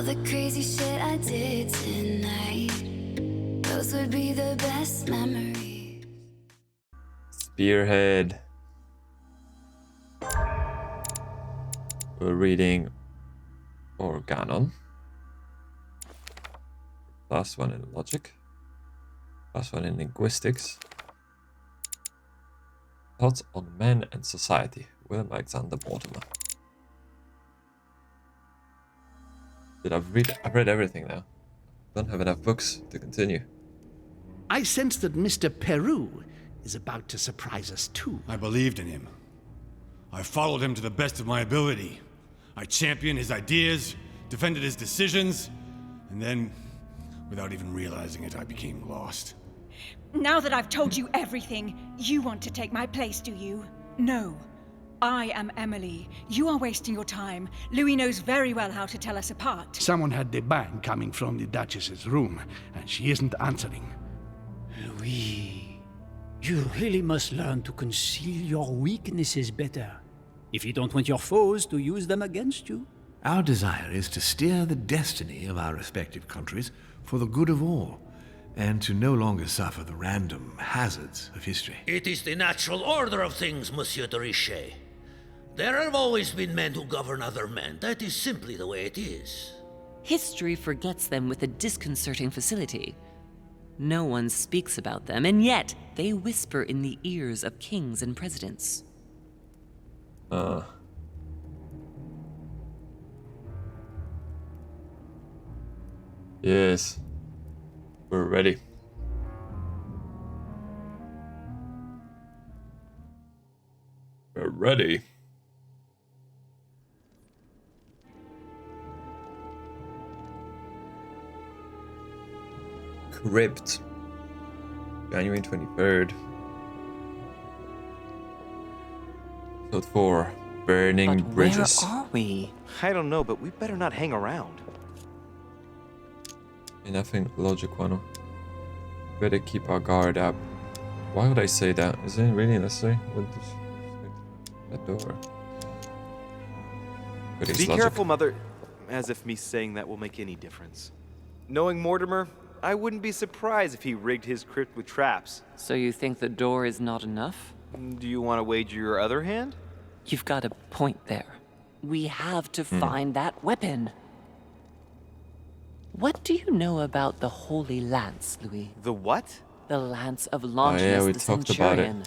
All the crazy shit I did tonight, those would be the best memories. Spearhead. We're reading Organon. +1 in logic. +1 in linguistics. Thoughts on men and society. William Alexander Mortimer. I've read everything now. Don't have enough books to continue. I sense that Mr. Peru is about to surprise us too. I believed in him. I followed him to the best of my ability. I championed his ideas, defended his decisions, and then, without even realizing it, I became lost. Now that I've told you everything, you want to take my place, do you? No. I am Emily. You are wasting your time. Louis knows very well how to tell us apart. Someone had the bang coming from the Duchess's room, and she isn't answering. Louis, you really must learn to conceal your weaknesses better, if you don't want your foes to use them against you. Our desire is to steer the destiny of our respective countries for the good of all, and to no longer suffer the random hazards of history. It is the natural order of things, Monsieur de Richet. There have always been men who govern other men. That is simply the way it is. History forgets them with a disconcerting facility. No one speaks about them, and yet they whisper in the ears of kings and presidents. Yes. We're ready. We're ready. Crypt. January 23rd. Episode 4. Burning But Bridges. where are we? I don't know, but we better not hang around. Nothing logic one. Better keep our guard up. Why would I say that? Is it really necessary? With this, that door. Be careful, Mother. As if me saying that will make any difference. Knowing Mortimer, I wouldn't be surprised if he rigged his crypt with traps. So you think the door is not enough? Do you want to wager your other hand? You've got a point there. We have to find that weapon. What do you know about the Holy Lance, Louis? The what? The Lance of Longinus we the talked about it. Centurion.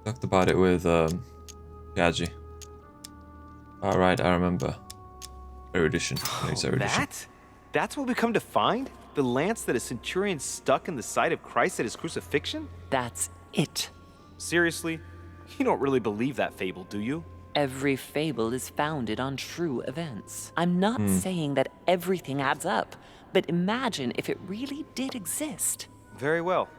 Talked about it with Gaji. Alright, I remember. Erudition. Nice erudition. That? That's what we come to find? The lance that a centurion stuck in the side of Christ at his crucifixion? That's it. Seriously? You don't really believe that fable, do you? Every fable is founded on true events. I'm not saying that everything adds up, but imagine if it really did exist. Very well.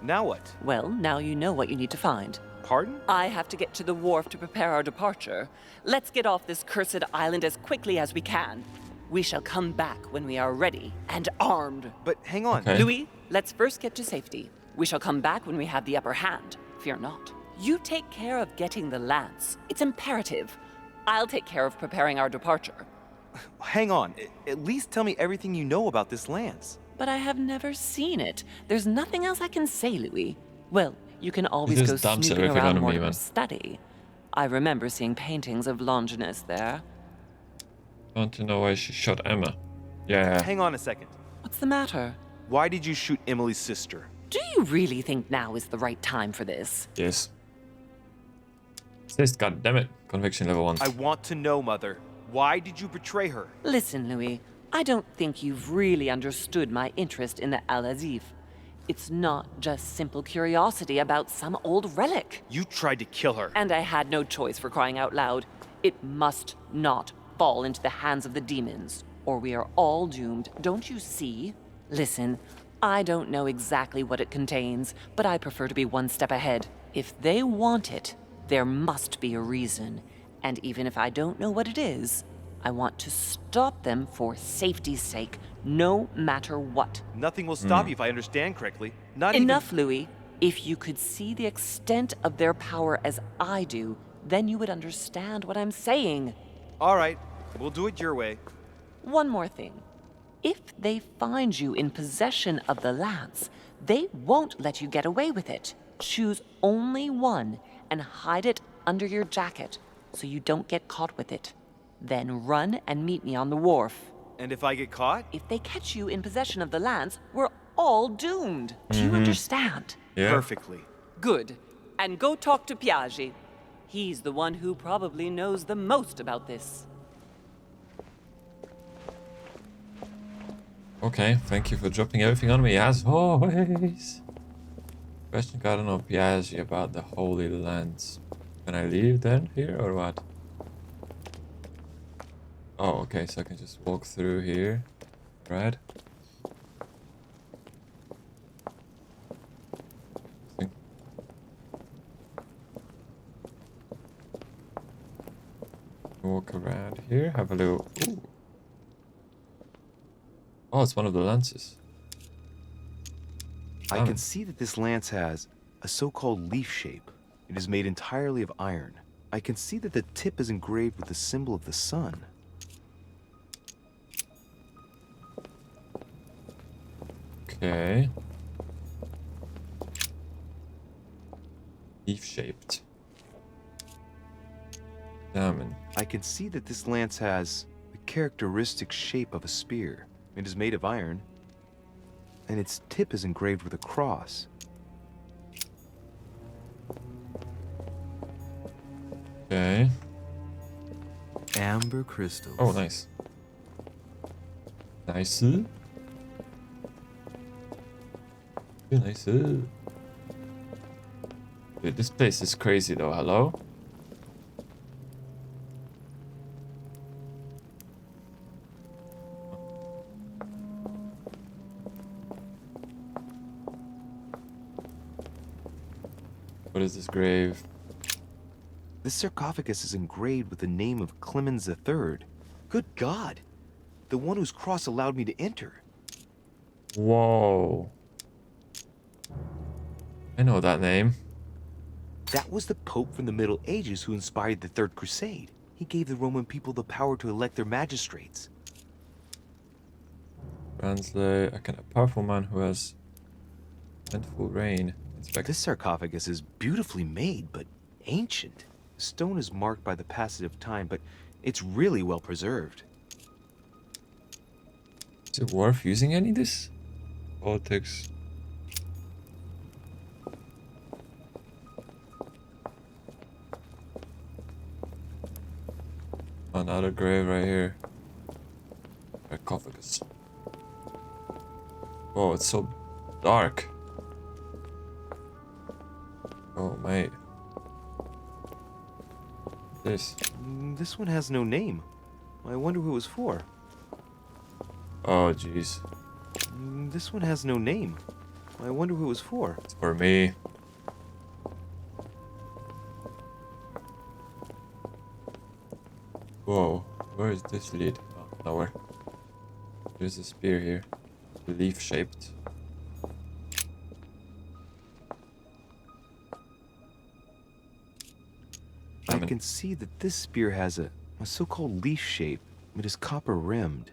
Now what? Well, now you know what you need to find. Pardon? I have to get to the wharf to prepare our departure. Let's get off this cursed island as quickly as we can. We shall come back when we are ready and armed. But hang on. Okay. Louis, let's first get to safety. We shall come back when we have the upper hand. Fear not. You take care of getting the lance. It's imperative. I'll take care of preparing our departure. Hang on. At least tell me everything you know about this lance. But I have never seen it. There's nothing else I can say, Louis. Well, you can always This go is dumb snooping everything around on me, Mortimer's man. study. I remember seeing paintings of Longinus there. Want to know why she shot Emma? Yeah. Hang on a second. What's the matter? Why did you shoot Emily's sister? Do you really think now is the right time for this? Yes. Sis, goddammit. Conviction level 1. I want to know, Mother. Why did you betray her? Listen, Louis, I don't think you've really understood my interest in the Al-Azif. It's not just simple curiosity about some old relic. You tried to kill her. And I had no choice, for crying out loud. It must not fall into the hands of the demons, or we are all doomed, don't you see? Listen, I don't know exactly what it contains, but I prefer to be one step ahead. If they want it, there must be a reason. And even if I don't know what it is, I want to stop them for safety's sake, no matter what. Nothing will stop you if I understand correctly. Enough, Louis. If you could see the extent of their power as I do, then you would understand what I'm saying. All right, we'll do it your way. one more thing. If they find you in possession of the lance, they won't let you get away with it. Choose only one and hide it under your jacket so you don't get caught with it. Then run and meet me on the wharf. And if I get caught? If they catch you in possession of the lance, we're all doomed. Do you understand? Yeah. Perfectly. Good. And go talk to Piaggi. He's the one who probably knows the most about this. Okay, thank you for dropping everything on me as always. Question gotten of Piaggi about the Holy Lands. Can I leave then here or what? Oh, okay, so I can just walk through here. Right? Walk around here, have a little. Ooh. Oh, it's one of the lances. I can see that this lance has a so-called leaf shape. It is made entirely of iron. I can see that the tip is engraved with the symbol of the sun. Okay. Leaf-shaped. Diamond. I can see that this lance has the characteristic shape of a spear. It is made of iron, and its tip is engraved with a cross. Okay. Amber crystals. Oh, nice. Nice. Nice. Dude, this place is crazy though, hello? What is this grave? This sarcophagus is engraved with the name of Clemens III. Good God! The one whose cross allowed me to enter. Whoa. I know that name. That was the Pope from the Middle Ages who inspired the Third Crusade. He gave the Roman people the power to elect their magistrates. Translate. A powerful man who has plentiful reign. This sarcophagus is beautifully made, but ancient. The stone is marked by the passage of time, but it's really well preserved. Is it worth using any of this? Politics. Another grave right here. Sarcophagus. Oh, it's so dark. Oh, mate. This. This one has no name. I wonder who it was for. Oh, jeez. This one has no name. I wonder who it was for. It's for me. Whoa, where is this lead? Oh, nowhere. There's a spear here. Leaf shaped. I can see that this spear has a so-called leaf shape. It is copper rimmed.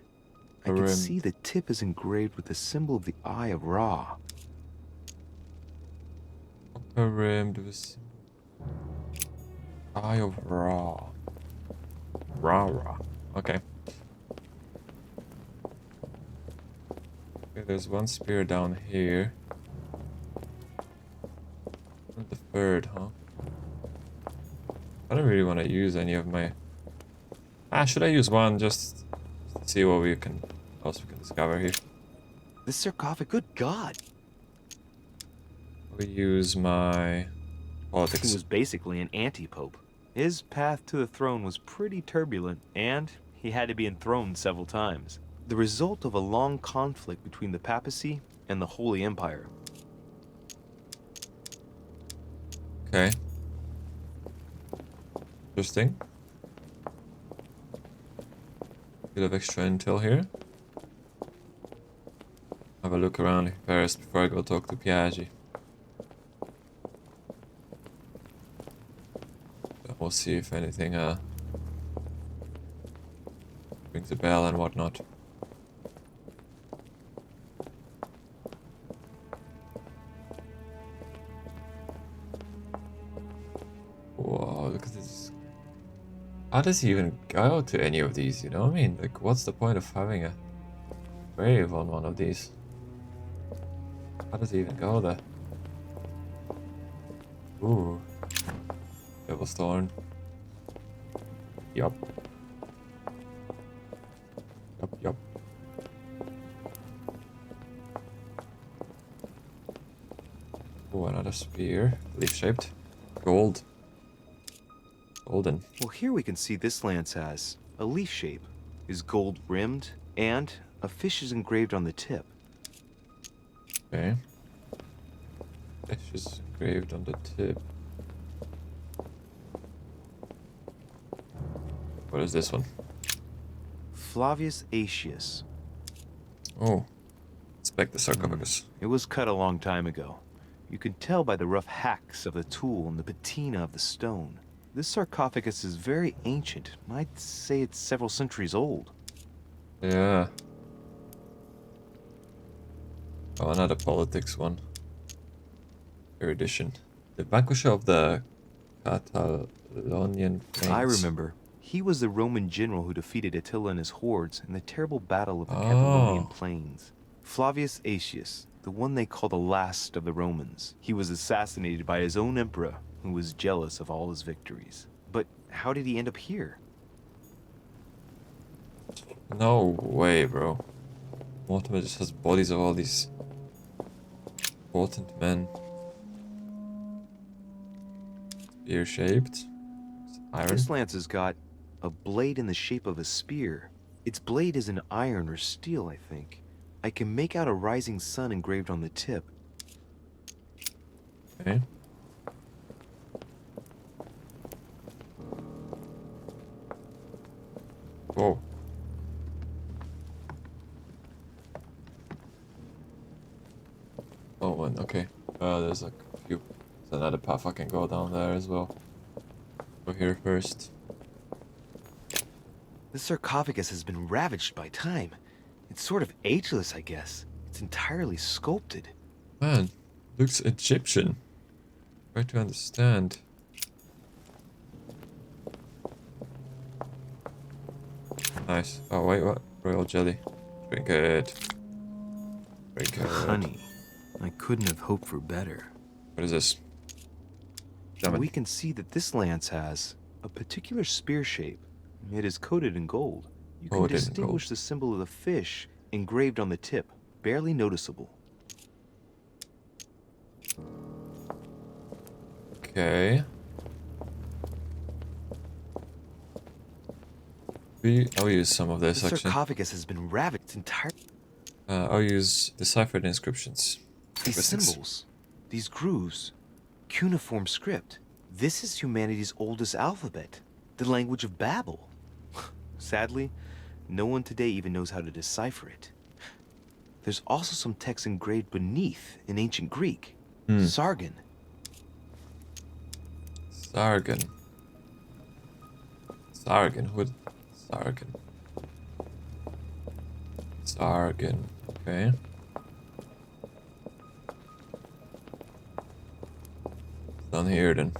I can see the tip is engraved with the symbol of the Eye of Ra. Copper rimmed with Eye of Ra. Ra. Okay. Okay, there's one spear down here. And the third, huh? I don't really want to use any of my... should I use one just to see what else we can discover here? This sarcophagus, good God! We use my politics. He was basically an anti-pope. His path to the throne was pretty turbulent, and he had to be enthroned several times. The result of a long conflict between the papacy and the Holy Empire. Okay. Interesting. Bit of extra intel here. Have a look around first before I go talk to Piaggi. We'll see if anything rings a bell and whatnot. Whoa, look at this. How does he even go to any of these, you know what I mean? Like, what's the point of having a grave on one of these? How does he even go there? Ooh. Devil's Thorn. Yup. Yup. Oh, another spear. Leaf-shaped. Gold. Golden. Well, here we can see this lance has a leaf shape, is gold rimmed, and a fish is engraved on the tip. Okay. Fish is engraved on the tip. What is this one? Flavius Aetius. Oh. Inspect the sarcophagus. It was cut a long time ago. You can tell by the rough hacks of the tool and the patina of the stone. This sarcophagus is very ancient. I'd say it's several centuries old. Yeah. Oh, another politics one. Erudition. The vanquisher of the Catalonian Plains. I remember. He was the Roman general who defeated Attila and his hordes in the terrible battle of the Catalonian Plains. Flavius Aetius, the one they call the last of the Romans. He was assassinated by his own emperor, who was jealous of all his victories. But how did he end up here? No way, bro. Mortimer just has bodies of all these important men. Spear-shaped. Iron. This lance has got a blade in the shape of a spear. Its blade is in iron or steel, I think. I can make out a rising sun engraved on the tip. Okay. Whoa. Oh, and okay. There's like a few. There's another path I can go down there as well. Go here first. This sarcophagus has been ravaged by time. It's sort of ageless, I guess. It's entirely sculpted. Man, looks Egyptian. Try to understand. Nice. Oh wait, what? Royal jelly. Drink it. Drink it. Honey. I couldn't have hoped for better. What is this? Damn it. We can see that this lance has a particular spear shape. It is coated in gold. You can Coated in distinguish gold. the symbol of the fish engraved on the tip, barely noticeable. Okay. I'll use some of this The actually. sarcophagus has been ravaged entirely. I'll use deciphered inscriptions. These Linguistics. symbols, these grooves, cuneiform script. This is humanity's oldest alphabet, the language of Babel. Sadly, no one today even knows how to decipher it. There's also some text engraved beneath in ancient Greek. Sargon. Sargon. Sargon. Who? Sargon. Sargon. Okay. Down here then.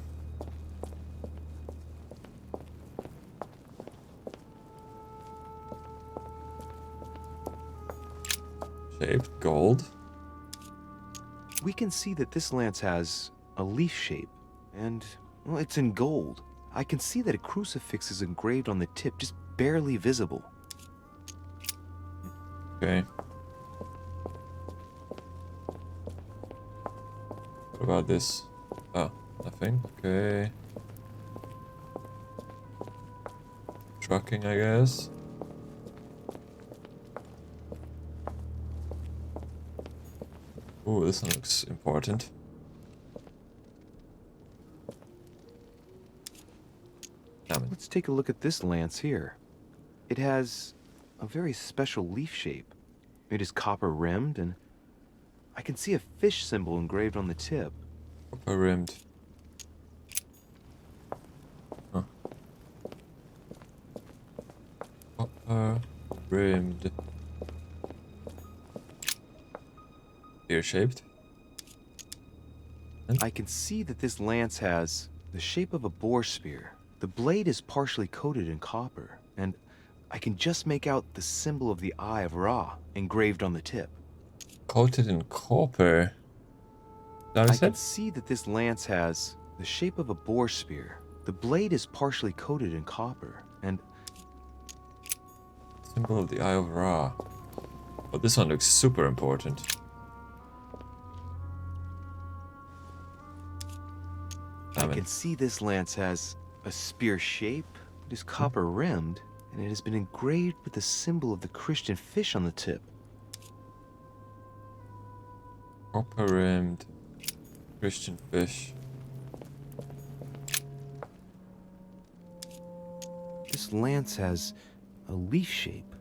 Shaped gold. We can see that this lance has a leaf shape, and, well, it's in gold. I can see that a crucifix is engraved on the tip, just barely visible. Okay. What about this? Oh, nothing. Okay. Trucking, I guess. Ooh, this one looks important. Damn it. Let's take a look at this lance here. It has a very special leaf shape. It is copper rimmed, and I can see a fish symbol engraved on the tip. Copper rimmed. Huh. Copper rimmed. Spear-shaped. I can see that this lance has the shape of a boar spear. The blade is partially coated in copper, and I can just make out the symbol of the Eye of Ra engraved on the tip. Coated in copper. That I was can it? see that this lance has the shape of a boar spear. The blade is partially coated in copper, and Symbol of the Eye of Ra. Oh, this one looks super important. I can see this lance has a spear shape. It is copper rimmed, and it has been engraved with the symbol of the Christian fish on the tip. Copper rimmed Christian fish. This lance has a leaf shape.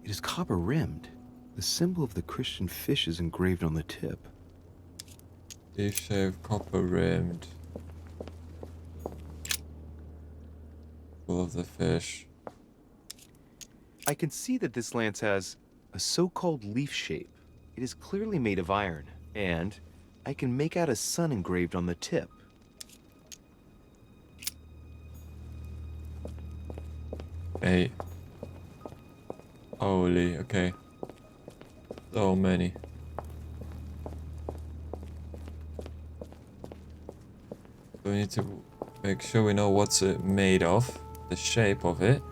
It is copper rimmed. The symbol of the Christian fish is engraved on the tip. Leaf shaped, copper rimmed. Full of the fish. I can see that this lance has a so-called leaf shape. It is clearly made of iron, and I can make out a sun engraved on the tip. Hey. Holy, okay. So many. So we need to make sure we know what's it made of, the shape of it.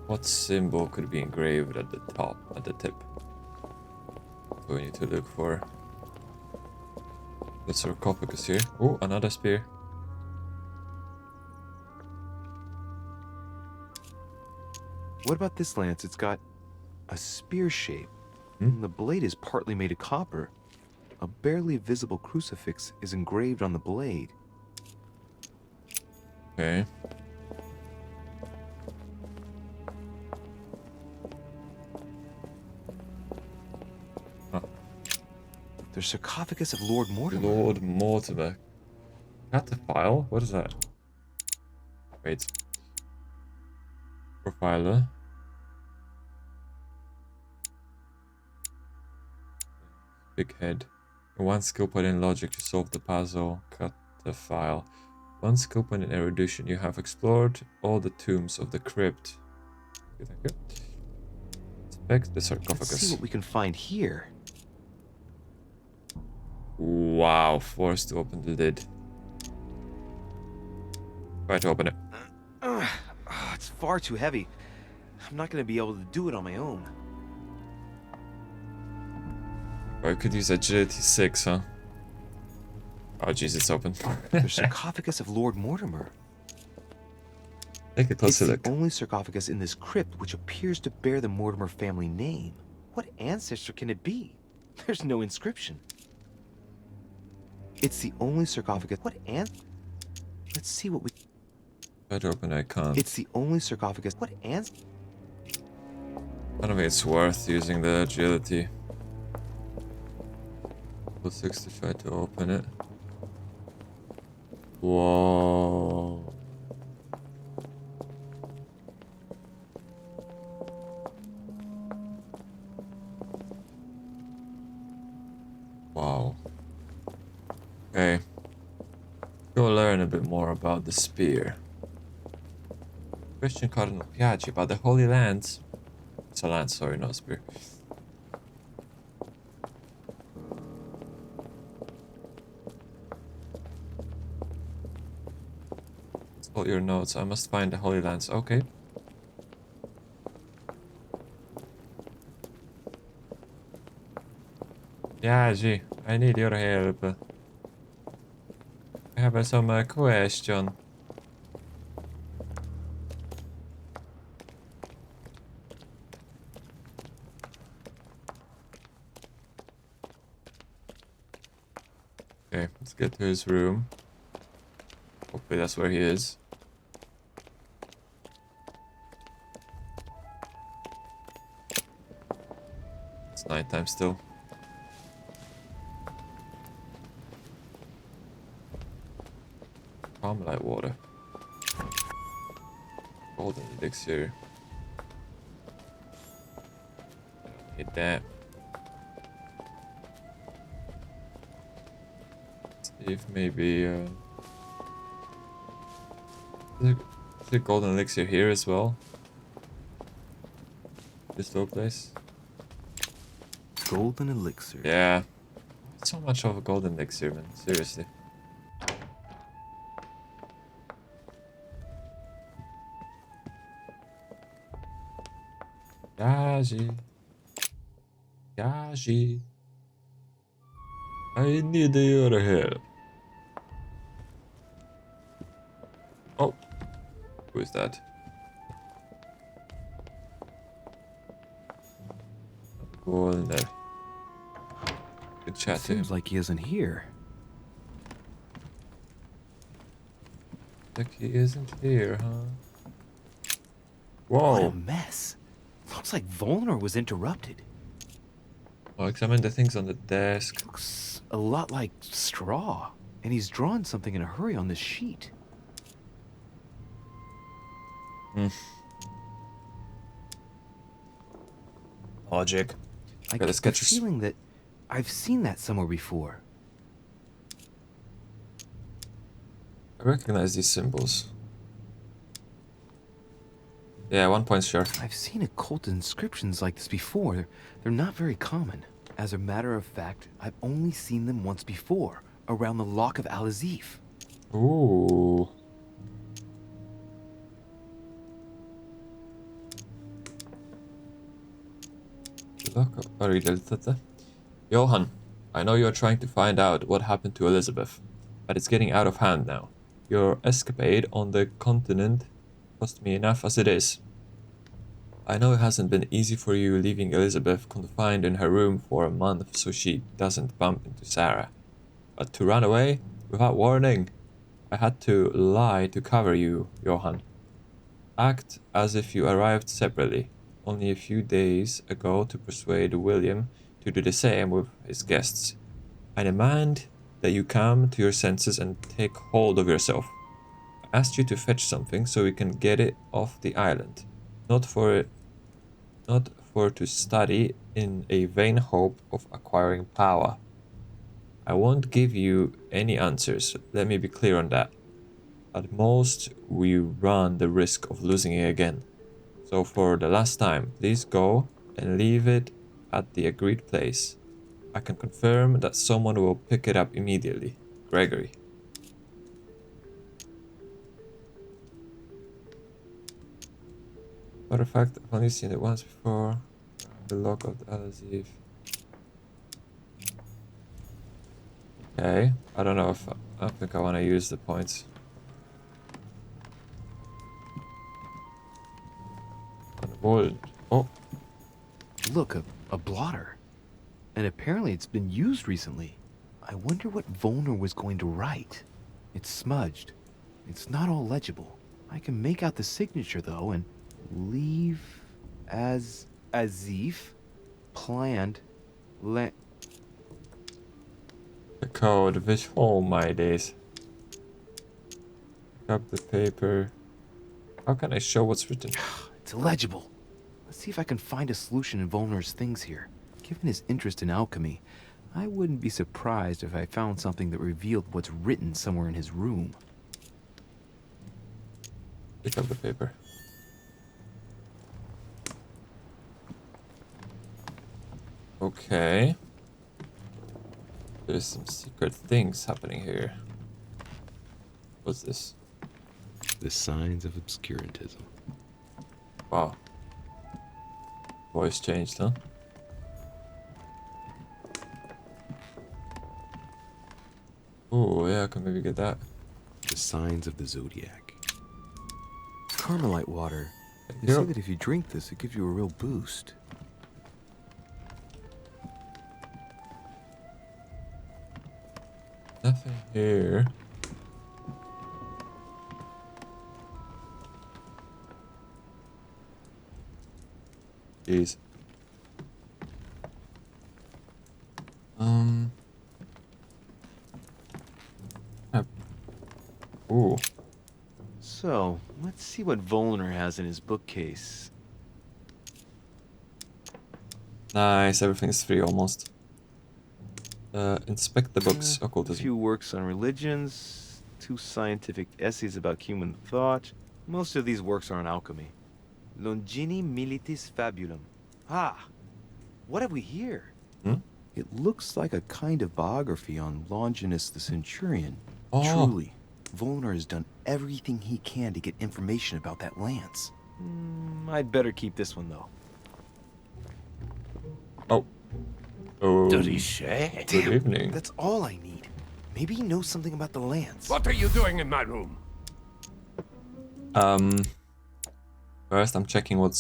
What symbol could be engraved at the top, at the tip? So we need to look for the sarcophagus here. Oh, another spear. What about this lance? It's got a spear shape. And the blade is partly made of copper. A barely visible crucifix is engraved on the blade. Okay. The sarcophagus of Lord Mortimer. Lord Mortimer. Cataphile? What is that? Wait. Profiler. Big head. One skill point in logic to solve the puzzle. Cataphile. One skill point in erudition. You have explored all the tombs of the crypt. Okay, thank you. Inspect the sarcophagus. Let's see what we can find here. Wow, forced to open the lid. Try to open it. It's far too heavy. I'm not going to be able to do it on my own. Or I could use agility 6, huh? Oh jeez, it's open. The sarcophagus of Lord Mortimer. Take a It's closer the look. only sarcophagus in this crypt which appears to bear the Mortimer family name. What ancestor can it be? There's no inscription. It's the only sarcophagus. Let's see what we... Try to open it, I can't. It's the only sarcophagus. I don't think it's worth using the agility. +6 to try to open it. Whoa. Wow. Okay. Go learn a bit more about the spear. Christian Cardinal Piaggi about the Holy Lands. It's a lance, sorry, not a spear. Spot your notes. I must find the Holy Lands. Okay. Piaggi, I need your help. I have some question. Okay, let's get to his room. Hopefully that's where he is. It's nighttime still. Light water. Golden elixir. Hit that. See if maybe there's a golden elixir here as well. This little place. Golden elixir. Yeah. So much of a golden elixir, man. Seriously. Yaji. Yaji. I need your help. Oh. Who is that? Go in there. Good chat to him. Seems like he isn't here. Like he isn't here, huh? What Whoa. a mess. Looks like Volnor was interrupted. I'll examine the things on the desk. Looks a lot like straw. And he's drawn something in a hurry on this sheet. Logic. I Got the get the sketches. feeling that I've seen that somewhere before. I recognize these symbols. Yeah, 1 point sure. I've seen occult inscriptions like this before. They're not very common. As a matter of fact, I've only seen them once before, around the Lock of Al-Azif. Ooh. Johan, I know you're trying to find out what happened to Elizabeth, but it's getting out of hand now. Your escapade on the continent cost me enough as it is. I know it hasn't been easy for you leaving Elizabeth confined in her room for a month so she doesn't bump into Sarah. But to run away without warning, I had to lie to cover you, Johan. Act as if you arrived separately, only a few days ago to persuade William to do the same with his guests. I demand that you come to your senses and take hold of yourself. I asked you to fetch something so we can get it off the island, not for to study in a vain hope of acquiring power. I won't give you any answers, let me be clear on that. At most, we run the risk of losing it again. So for the last time, please go and leave it at the agreed place. I can confirm that someone will pick it up immediately. Gregory. Matter of fact, I've only seen it once before. The Lock of the Al-Azif. Okay, I don't know if I think I want to use the points. Oh, Look, a blotter. And apparently it's been used recently. I wonder what Volnor was going to write. It's smudged. It's not all legible. I can make out the signature though, and leave as if planned the code, which oh my days. Pick up the paper. How can I show what's written? It's illegible. Let's see if I can find a solution in Volnor's things here. Given his interest in alchemy, I wouldn't be surprised if I found something that revealed what's written somewhere in his room. Pick up the paper. Okay. There's some secret things happening here. What's this? The signs of obscurantism. Wow. Voice changed, huh? Oh, yeah, I can maybe get that. The signs of the zodiac. Carmelite water. They Yep. say that if you drink this, it gives you a real boost. Nothing here. Jeez. Ooh. So, let's see what Volnor has in his bookcase. Nice, everything's free almost. Inspect the books. A Occultism. few works on religions, 2 scientific essays about human thought. Most of these works are on alchemy. Longini Militis Fabulum. Ah, what have we here? Hmm? It looks like a kind of biography on Longinus the Centurion. Oh. Truly, Volner has done everything he can to get information about that lance. I'd better keep this one, though. Oh. Oh. Richet? Good evening. That's all I need. Maybe he knows something about the lance. What are you doing in my room? First I'm checking what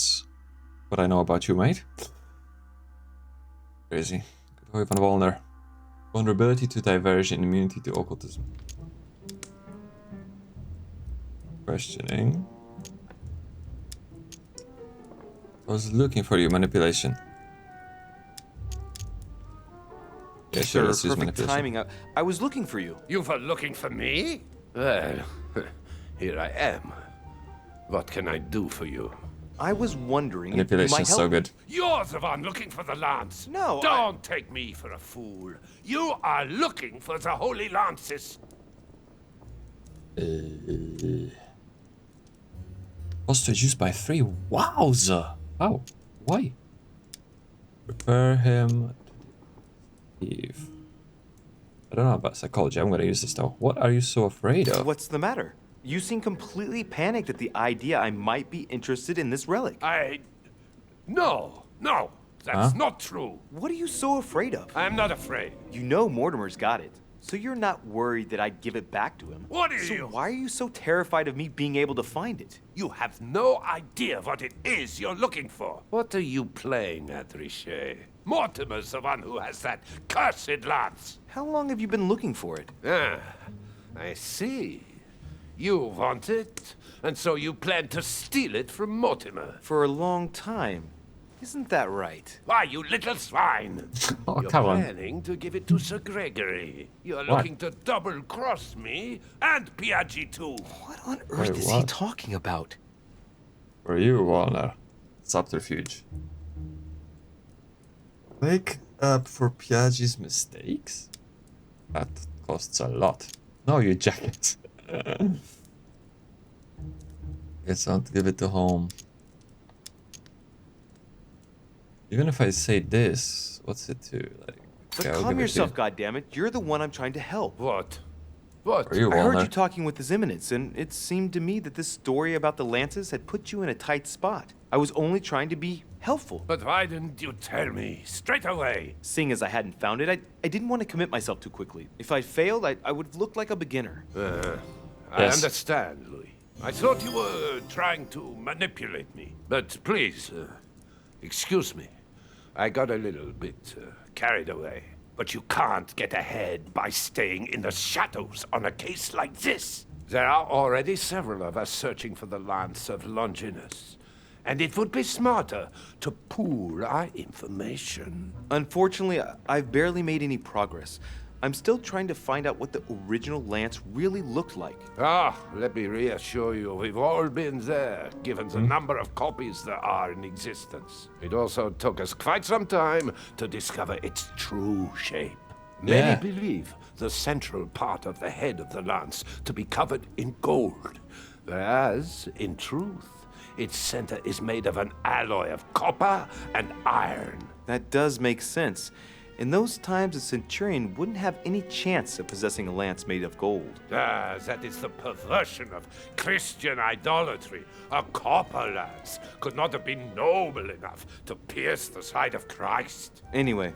I know about you, mate. Crazy. Good van Volner. Vulnerability to diversion, immunity to occultism. Questioning. I was looking for you, manipulation. Yeah, sure, let's use perfect manipulation. timing. I was looking for you. You were looking for me? Well, here I am. What can I do for you? I was wondering if you Manipulation might is help. so good. You're the one looking for the lance. No, Don't take me for a fool. You are looking for the holy lances. Hostage used by 3. Wowza! How? Why? Prepare him. Eve. I don't know about psychology. I'm gonna use this though. What are you so afraid of? What's the matter? You seem completely panicked at the idea I might be interested in this relic. No, that's not true. What are you so afraid of? I'm not afraid. You know Mortimer's got it, so you're not worried that I'd give it back to him. What are So you? why are you so terrified of me being able to find it? You have no idea what it is you're looking for. What are you playing at, Richet? Mortimer's the one who has that cursed lance. How long have you been looking for it? Ah, I see. You want it, and so you plan to steal it from Mortimer. For a long time. Isn't that right? Why, you little swine! Oh, You're come on. planning to give it to Sir Gregory. You're What? looking to double-cross me and Piaggi too. What on earth Wait, is he what? talking about? For you, Warner. Subterfuge. Make up for Piaggi's mistakes? That costs a lot. No, you jacket. Guess I'll give it to home. Even if I say this, what's it to? Like, But yeah, I'll calm give it to yourself, you. goddammit. You're the one I'm trying to help. What? What? For you, I heard Warner. you talking with His Eminence, and it seemed to me that this story about the lances had put you in a tight spot. I was only trying to be helpful. But why didn't you tell me straight away? Seeing as I hadn't found it, I didn't want to commit myself too quickly. If I failed, I would have looked like a beginner. I Yes. understand, Louis. I thought you were trying to manipulate me. But please, excuse me. I got a little bit carried away. But you can't get ahead by staying in the shadows on a case like this. There are already several of us searching for the lance of Longinus. And it would be smarter to pool our information. Unfortunately, I've barely made any progress. I'm still trying to find out what the original lance really looked like. Let me reassure you, we've all been there, given the number of copies there are in existence. It also took us quite some time to discover its true shape. Yeah. Many believe the central part of the head of the lance to be covered in gold, whereas, in truth, its center is made of an alloy of copper and iron. That does make sense. In those times, a centurion wouldn't have any chance of possessing a lance made of gold. That is the perversion of Christian idolatry. A copper lance could not have been noble enough to pierce the side of Christ. Anyway,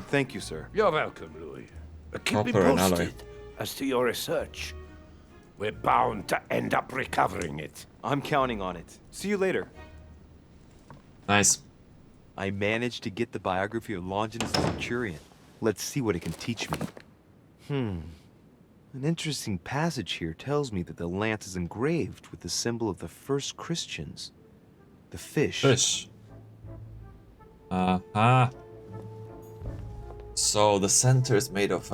thank you, sir. You're welcome, Louis. Keep me Copper and alloy. posted as to your research. We're bound to end up recovering it. I'm counting on it. See you later. Nice. I managed to get the biography of Longinus the Centurion. Let's see what it can teach me. An interesting passage here tells me that the lance is engraved with the symbol of the first Christians. The fish. Fish. Uh-huh. So the center is made of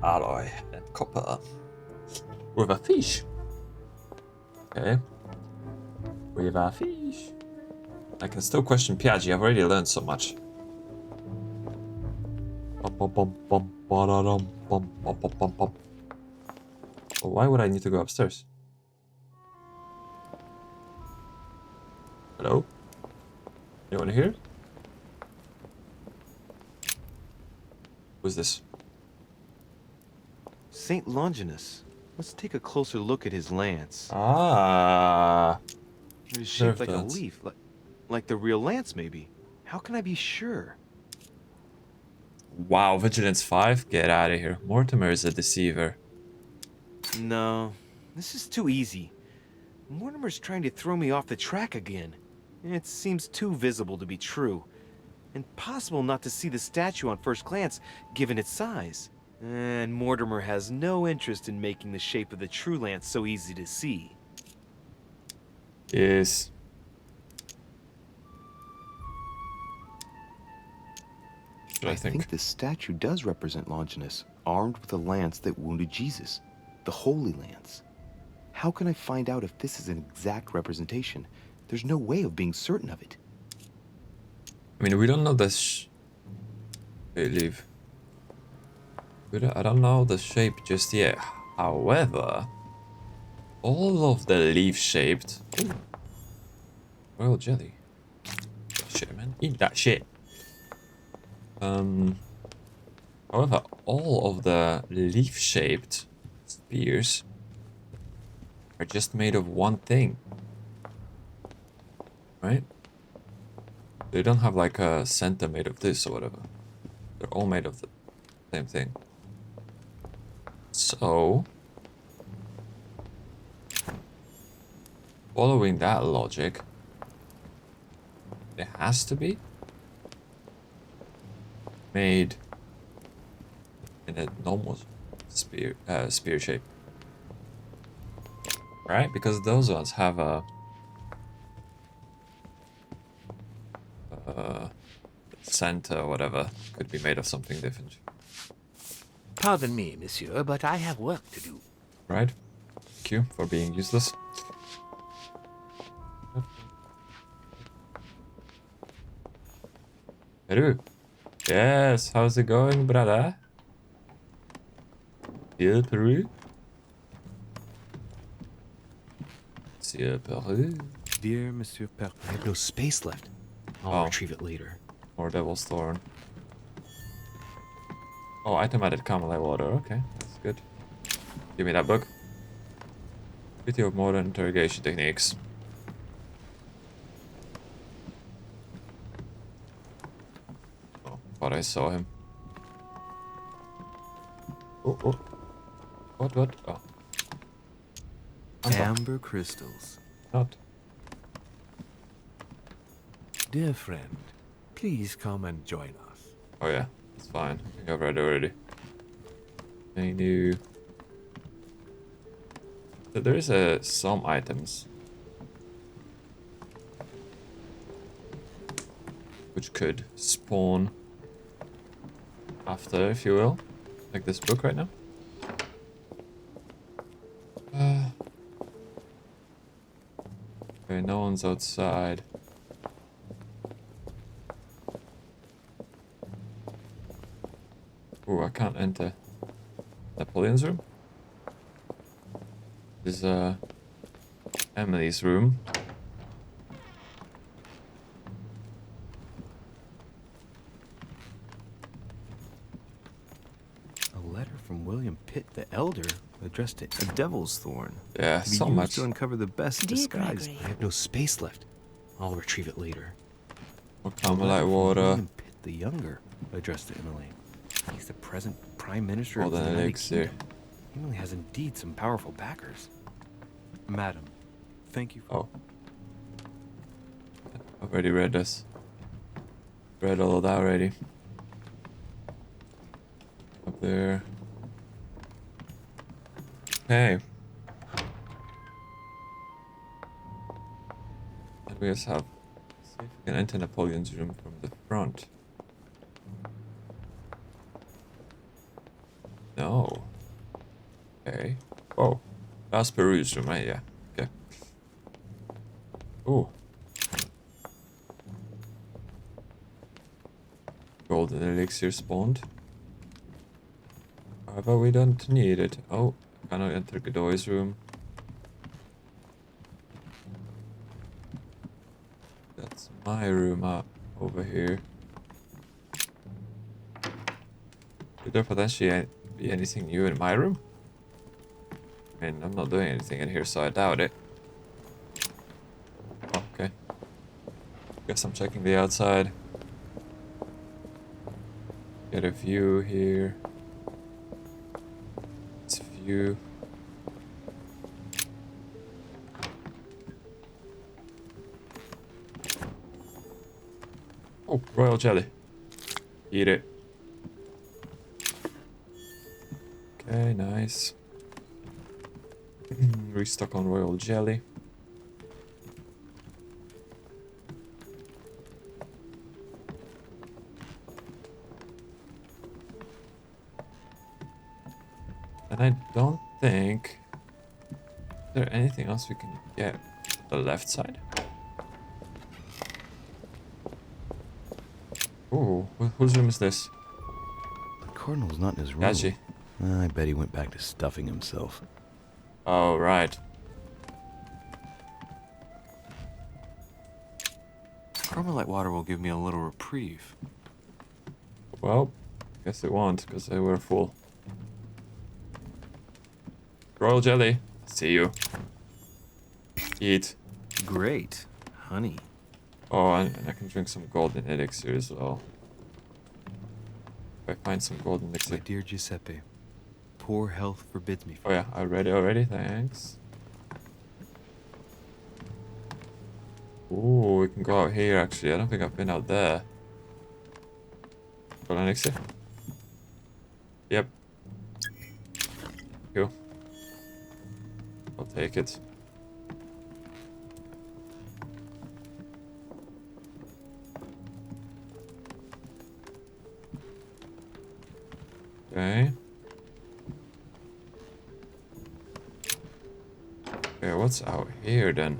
alloy and copper. With a fish. Okay. With a fish. I can still question Piaggi. I've already learned so much. Why would I need to go upstairs? Hello? Anyone here? Who's this? Saint Longinus. Let's take a closer look at his lance. Ah. It is shaped like a lance. leaf, like the real lance, maybe. How can I be sure? Wow, Vigilance 5? Get out of here. Mortimer is a deceiver. No, this is too easy. Mortimer's trying to throw me off the track again. It seems too visible to be true. Impossible not to see the statue on first glance, given its size. And Mortimer has no interest in making the shape of the true lance so easy to see. Yes. I think this statue does represent Longinus, armed with a lance that wounded Jesus, the Holy Lance. How can I find out if this is an exact representation? There's no way of being certain of it. I mean, we don't know this. Hey, leave. I don't know the shape just yet. However, all of the leaf-shaped. Royal jelly. Shit, man. Eat that shit. However, all of the leaf-shaped spears are just made of one thing. Right? They don't have like a center made of this or whatever. They're all made of the same thing. So, following that logic, it has to be made in a normal spear shape, right? Because those ones have a center or whatever, could be made of something different. Pardon me, monsieur, but I have work to do. Right? Thank you for being useless. Peru. Yes, how's it going, brother? Still Peru? Still Peru? Dear Monsieur Peru, I have no space left. I'll retrieve it later. More Devil's Thorn. Oh, item added Camelite water. Okay, that's good. Give me that book. Beauty of modern interrogation techniques. Oh, thought I saw him. Oh, oh. What? Oh. Amber crystals. Not. Dear friend, please come and join us. Oh yeah, it's fine. I think I've read it already. I knew. So there is some items which could spawn after, if you will, like this book right now. Okay, no one's outside. Ooh, I can't enter Napoleon's room. This is Emily's room. A letter from William Pitt the Elder addressed to a Devil's Thorn. Yeah, to be so used much. to uncover the best Dear disguise. Gregory. I have no space left. I'll retrieve it later. Or A letter Camelite from water. William Pitt the Younger addressed to Emily. He's the present Prime Minister of the Golden United elixir. Kingdom. Emily has indeed some powerful backers. Madam, thank you for... Oh. I've already read this. Read all of that already. Up there. Okay. And we just have... See if we can enter Napoleon's room from the front. No. Okay. Oh. That's Peru's room, right? Yeah. Okay. Oh. Golden elixir spawned. But we don't need it. Oh, I cannot enter Godoy's room. That's my room over here. Could there potentially be anything new in my room? I mean, I'm not doing anything in here, so I doubt it. Oh, okay. Guess I'm checking the outside. Get a view here. It's view. Oh, royal jelly. Eat it. Okay, nice. Restock on royal jelly. And I don't think... Is there anything else we can get on the left side? Ooh, whose room is this? The Cardinal's not in his room. Gotcha. I bet he went back to stuffing himself. Oh, right. Carmelite water will give me a little reprieve. Well, guess it won't, because they were full. Royal jelly. See you. Eat. Great. Honey. Oh, and I can drink some golden elixir as well. If I find some golden elixir. My dear Giuseppe, poor health forbids me. Oh yeah, already, thanks. Ooh, we can go out here actually. I don't think I've been out there. Golden elixir? Yep. Cool. I'll take it. Okay. Okay, what's out here then?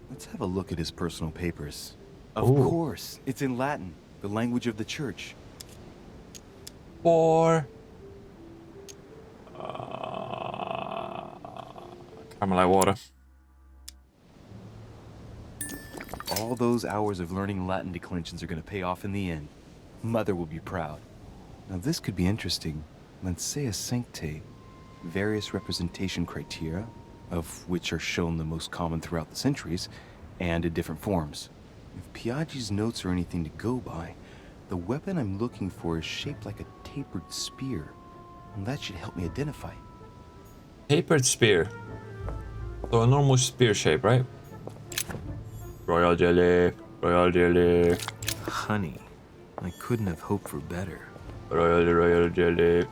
Let's have a look at his personal papers. Of Ooh. course, it's in Latin, the language of the church. For Carmelite water. All those hours of learning Latin declensions are going to pay off in the end. Mother will be proud. Now this could be interesting. Let's say a sancte. Various representation criteria, of which are shown the most common throughout the centuries, and in different forms. If Piaggi's notes are anything to go by, the weapon I'm looking for is shaped like a tapered spear. And that should help me identify it. Tapered spear. So a normal spear shape, right? Royal jelly. Royal jelly. Honey. I couldn't have hoped for better. Royal jelly.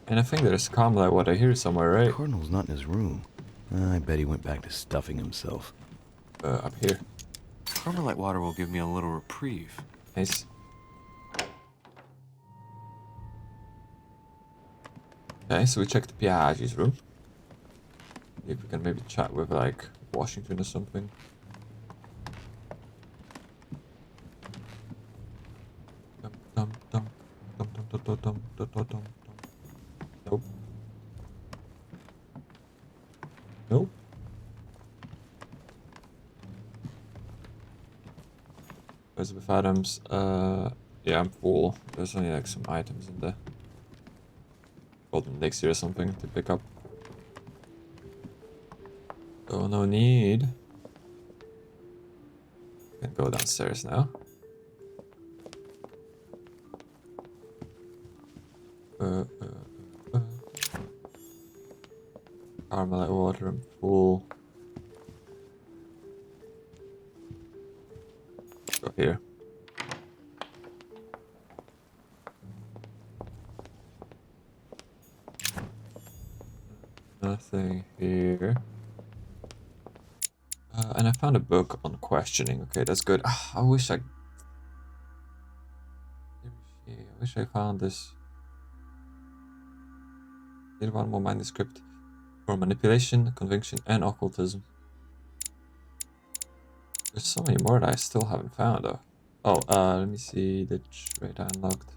And I think there's Carmelite water here somewhere, right? The Cardinal's not in his room. I bet he went back to stuffing himself. Up here. Carmelite water will give me a little reprieve. Nice. Okay, so we checked Piaggi's room. If we can maybe chat with like Washington or something. Nope. Nope. Elizabeth Adams. Yeah, I'm full. There's only like some items in the golden elixir or something to pick up. So no need. Can go downstairs now. Carmelite water, I'm full. Go here. Nothing here. And I found a book on questioning. Okay, that's good. I wish I found this. Need one more manuscript for manipulation, conviction, and occultism. There's so many more that I still haven't found though. Oh, let me see the trait I unlocked.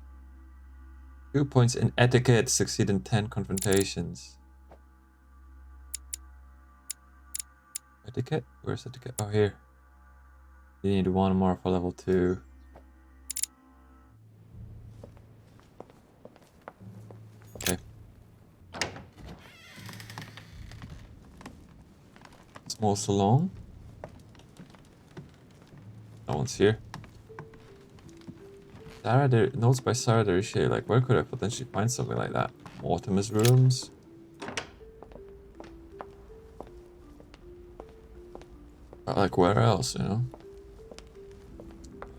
2 points in etiquette, succeed in 10 confrontations. Etiquette? Where's etiquette? Oh, here. You need one more for level 2. Okay. Small salon. No one's here. Notes by Sarah de Richet. Like, where could I potentially find something like that? Mortimer's rooms. But like, where else, you know?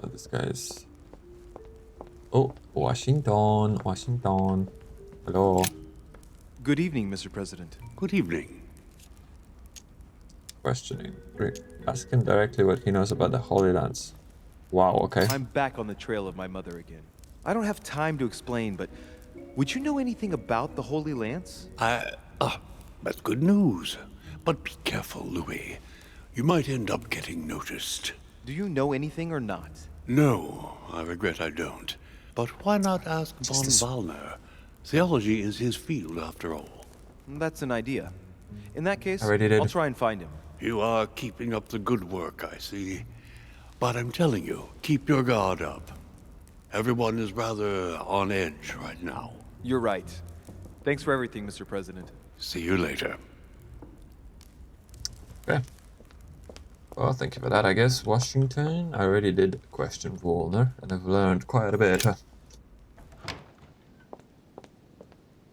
Oh, this guy's. Oh, Washington. Washington. Hello. Good evening, Mr. President. Good evening. Questioning. Ask him directly what he knows about the Holy Lands. Wow, okay. I'm back on the trail of my mother again. I don't have time to explain, but would you know anything about the Holy Lance? That's good news. But be careful, Louis. You might end up getting noticed. Do you know anything or not? No, I regret I don't. But why not ask von Wallner? Theology is his field, after all. That's an idea. In that case, Already I'll try and find him. You are keeping up the good work, I see. But I'm telling you, keep your guard up. Everyone is rather on edge right now. You're right. Thanks for everything, Mr. President. See you later. Okay. Well, thank you for that, I guess. Washington. I already did question Wallner, and I've learned quite a bit.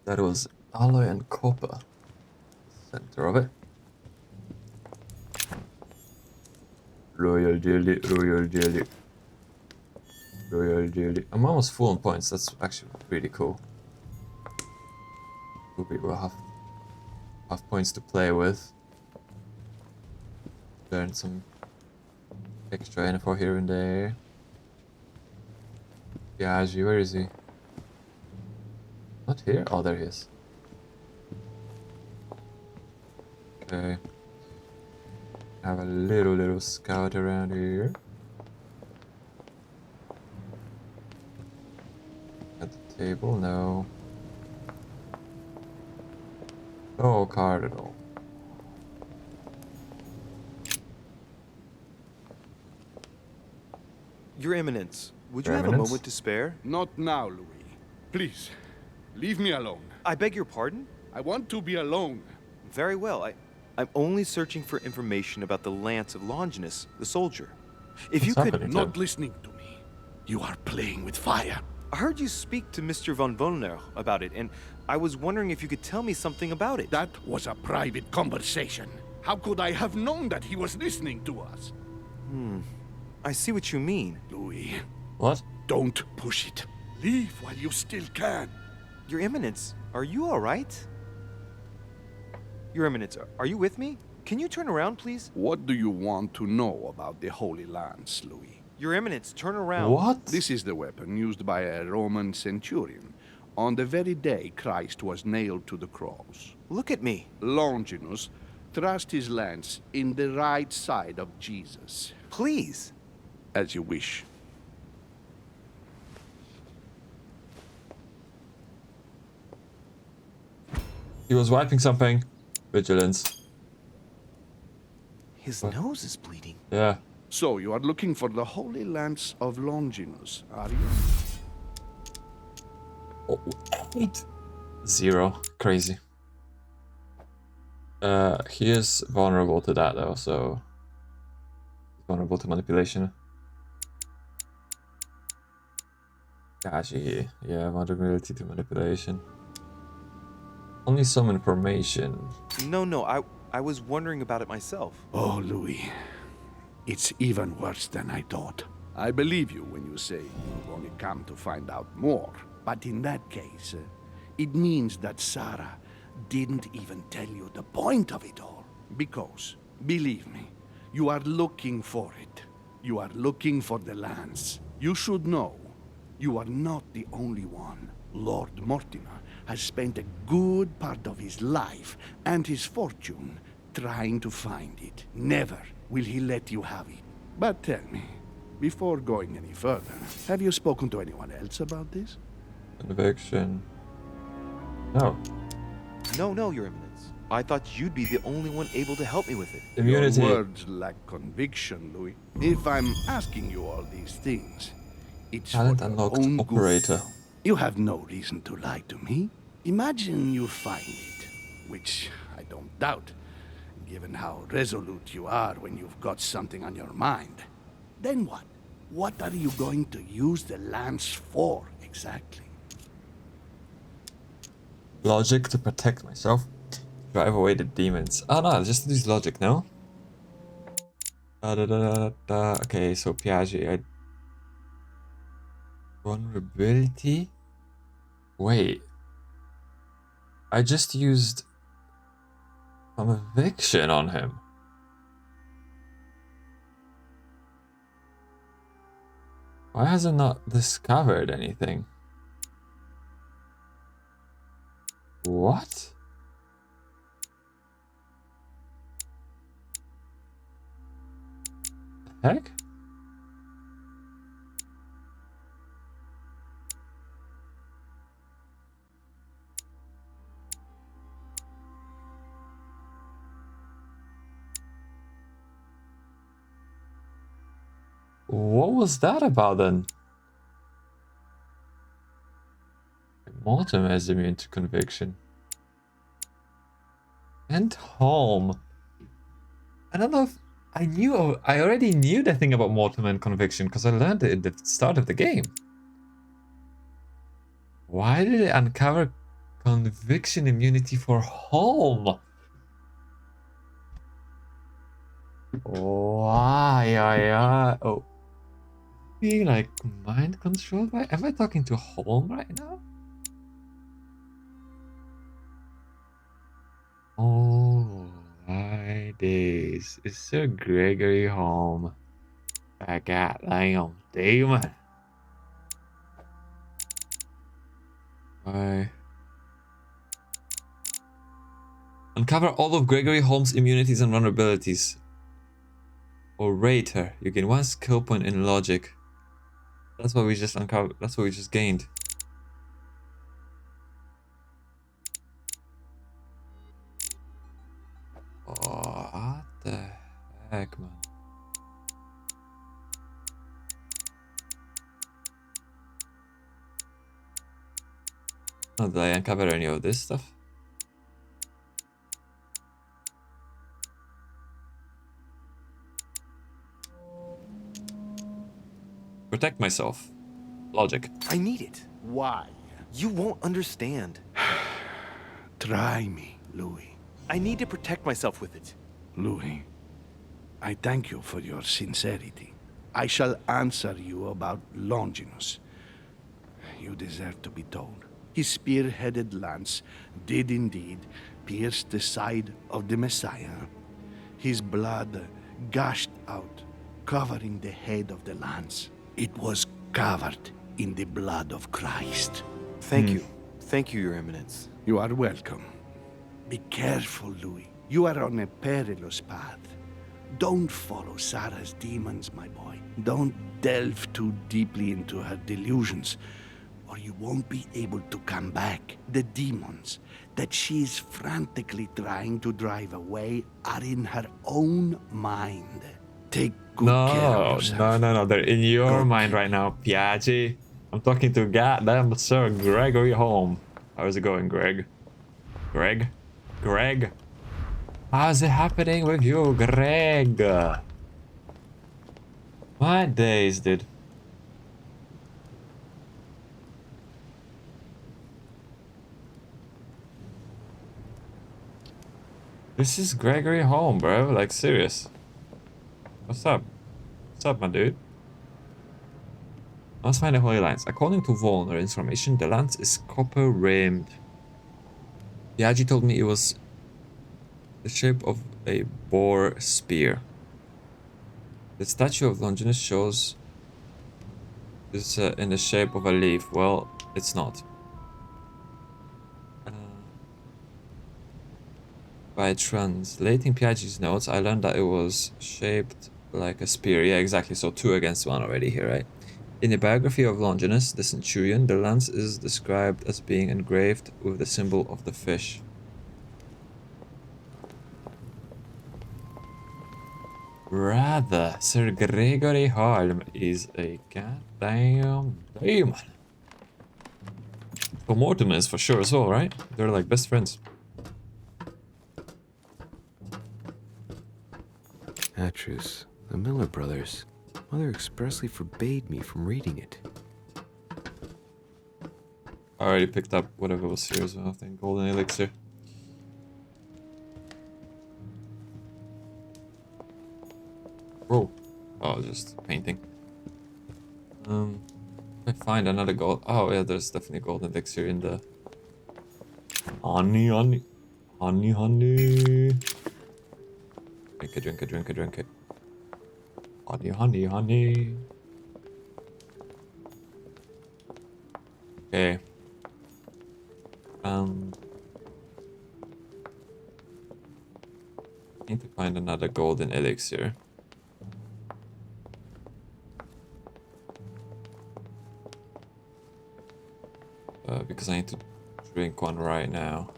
That was alloy and copper. Center of it. Royal jelly, royal jelly. Royal jelly. I'm almost full on points. That's actually really cool. We'll have points to play with. Learn some extra info here and there. BEAUZ, where is he? Not here? Oh, there he is. Okay. Have a little scout around here. At the table, no. No card at all. Your Eminence, would you Your have Eminence? a moment to spare? Not now, Louis. Please, leave me alone. I beg your pardon? I want to be alone. Very well. I'm only searching for information about the Lance of Longinus, the soldier. If you could... Not listening to me. You are playing with fire. I heard you speak to Mr. von Wollner about it, and I was wondering if you could tell me something about it. That was a private conversation. How could I have known that he was listening to us? I see what you mean. Louis. What? Don't push it. Leave while you still can. Your Eminence, are you all right? Your Eminence, are you with me? Can you turn around, please? What do you want to know about the Holy Lance, Louis? Your Eminence, turn around. What? This is the weapon used by a Roman centurion on the very day Christ was nailed to the cross. Look at me. Longinus thrust his lance in the right side of Jesus. Please. As you wish. He was wiping something. Vigilance. His nose is bleeding. Yeah. So, you are looking for the Holy Lance of Longinus, are you? Oh, 8. 0. Crazy. He is vulnerable to that though, so... He's vulnerable to manipulation. Gosh, yeah, vulnerability to manipulation. Only some information. No, I was wondering about it myself. Oh, Louis. It's even worse than I thought. I believe you when you say you've only come to find out more. But in that case, it means that Sarah didn't even tell you the point of it all. Because, believe me, you are looking for it. You are looking for the lance. You should know, you are not the only one. Lord Mortimer has spent a good part of his life and his fortune trying to find it. Never will he let you have it. But tell me, before going any further, have you spoken to anyone else about this? Conviction. No. No, Your Eminence. I thought you'd be the only one able to help me with it. Immunity. Your words lack conviction, Louis. If I'm asking you all these things, it's Talent for your unlocked own operator. good. You have no reason to lie to me. Imagine you find it, which I don't doubt, given how resolute you are when you've got something on your mind. Then what? What are you going to use the lance for, exactly? Logic to protect myself. Drive away the demons. Oh no, just use logic, no? Okay, so Piaget. Vulnerability? Wait. I just used conviction on him. Why has it not discovered anything? What? Heck? What was that about then? Mortimer is immune to conviction. And home. I don't know if I already knew the thing about Mortimer and conviction because I learned it at the start of the game. Why did it uncover conviction immunity for home? Why? Oh. Being like mind controlled by? Am I talking to home right now? Oh my days. Is Sir Gregory home? I got damn demon. Why? Uncover all of Gregory Holmes' immunities and vulnerabilities. Orator. You gain 1 skill point in logic. That's what we just uncovered. That's what we just gained. Oh, what the heck, man? Oh, did I uncover any of this stuff? Protect myself. Logic. I need it. Why? You won't understand. Try me, Louis. I need to protect myself with it. Louis, I thank you for your sincerity. I shall answer you about Longinus. You deserve to be told. His spear-headed lance did indeed pierce the side of the Messiah. His blood gushed out, covering the head of the lance. It was covered in the blood of Christ. Thank you. Thank you, Your Eminence. You are welcome. Be careful, Louis. You are on a perilous path. Don't follow Sarah's demons, my boy. Don't delve too deeply into her delusions, or you won't be able to come back. The demons that she is frantically trying to drive away are in her own mind. Take good care of yourself. No. They're in your mind right now, Piaggi. I'm talking to goddamn Sir Gregory Home. How's it going, Greg? Greg? How's it happening with you, Greg? My days, dude. This is Gregory Home, bro. Like, serious. What's up? What's up, my dude? Let's find the Holy Lance. According to Volner information, the lance is copper-rimmed. Piaggi told me it was the shape of a boar spear. The statue of Longinus shows it's in the shape of a leaf. Well, it's not. By translating Piaggi's notes, I learned that it was shaped Like a spear, yeah, exactly. So 2 against 1 already here, right? In the biography of Longinus, the centurion, the lance is described as being engraved with the symbol of the fish. Rather, Sir Gregory Holm is a goddamn demon. Well, Mortimer is for sure as well, right? They're like best friends. Atrus, the Miller brothers. Mother expressly forbade me from reading it. I already picked up whatever was here as well, I think. Golden Elixir. Whoa. Oh, just painting. I find another gold. Oh, yeah, there's definitely golden elixir in the. Honey. Drink it. Honey. Okay. Need to find another golden elixir. Because I need to drink one right now.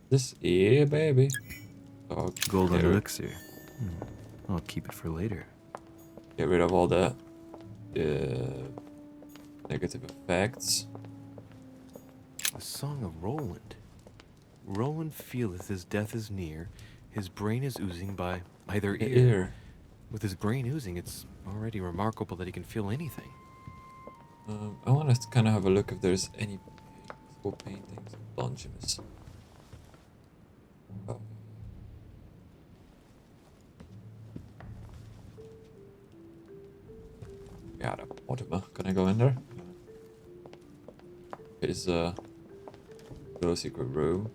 This, yeah, baby. Oh, golden elixir. I'll keep it for later. Get rid of all the negative effects. A song of Roland. Roland feeleth his death is near. His brain is oozing by either ear. With his brain oozing, it's already remarkable that he can feel anything. I want to kind of have a look if there's any cool paintings of Longinus. Oh. Got a Mortimer. Can I go in there? Is a little secret room.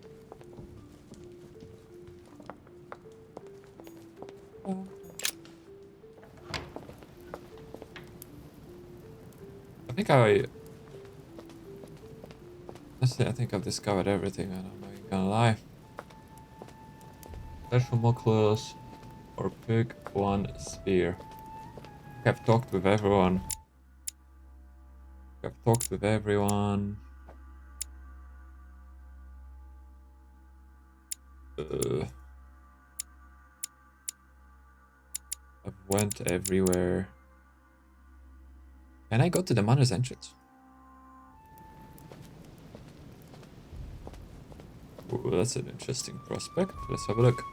I think I've discovered everything, and I'm not even gonna lie. Search for more clues or pick one spear. I've talked with everyone. I've went everywhere. Can I go to the Manor's entrance? Ooh, that's an interesting prospect. Let's have a look.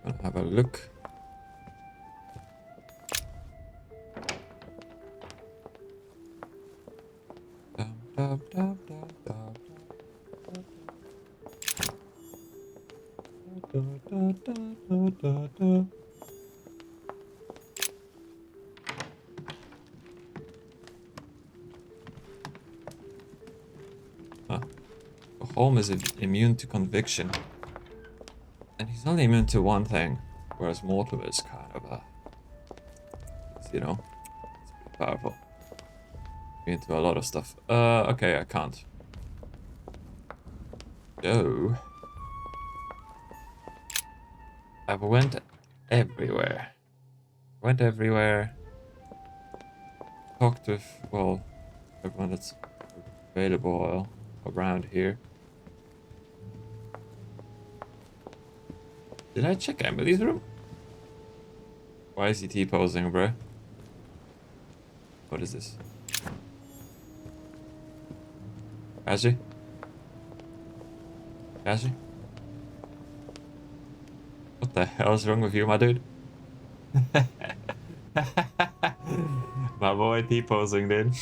Gonna have a look. Holm is immune to conviction. And he's only immune to one thing, whereas Mortimer is kind of a... you know, it's pretty powerful. Immune to a lot of stuff. Okay, I can't. So... I went everywhere. Talked with, well, everyone that's available around here. Did I check Emily's room? Why is he T-posing, bro? What is this? Kaji? What the hell's wrong with you, my dude? My boy T-posing, dude.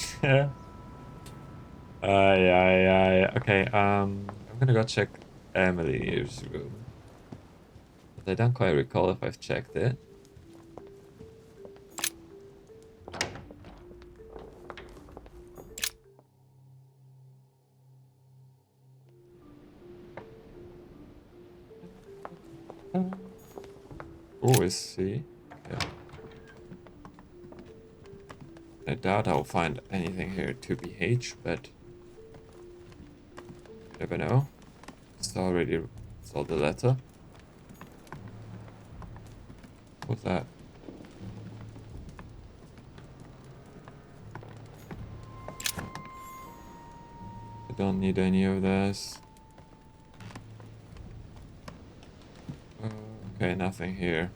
Okay, I'm gonna go check Emily's room. I don't quite recall if I've checked it. Oh, is he? Okay. I doubt I'll find anything here to BH, but you never know. already saw the letter. What's that? I don't need any of this. Okay, nothing here.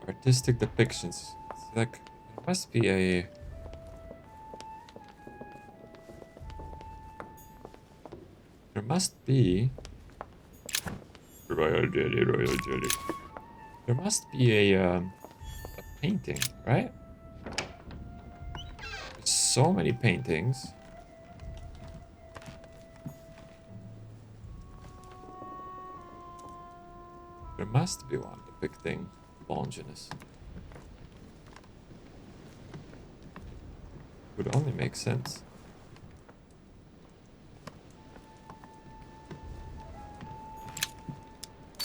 Artistic depictions. It's like, there must be a... There must be... Royal jelly, royal jelly. There must be a painting, right? There's so many paintings. There must be one depicting Longinus. Would only make sense.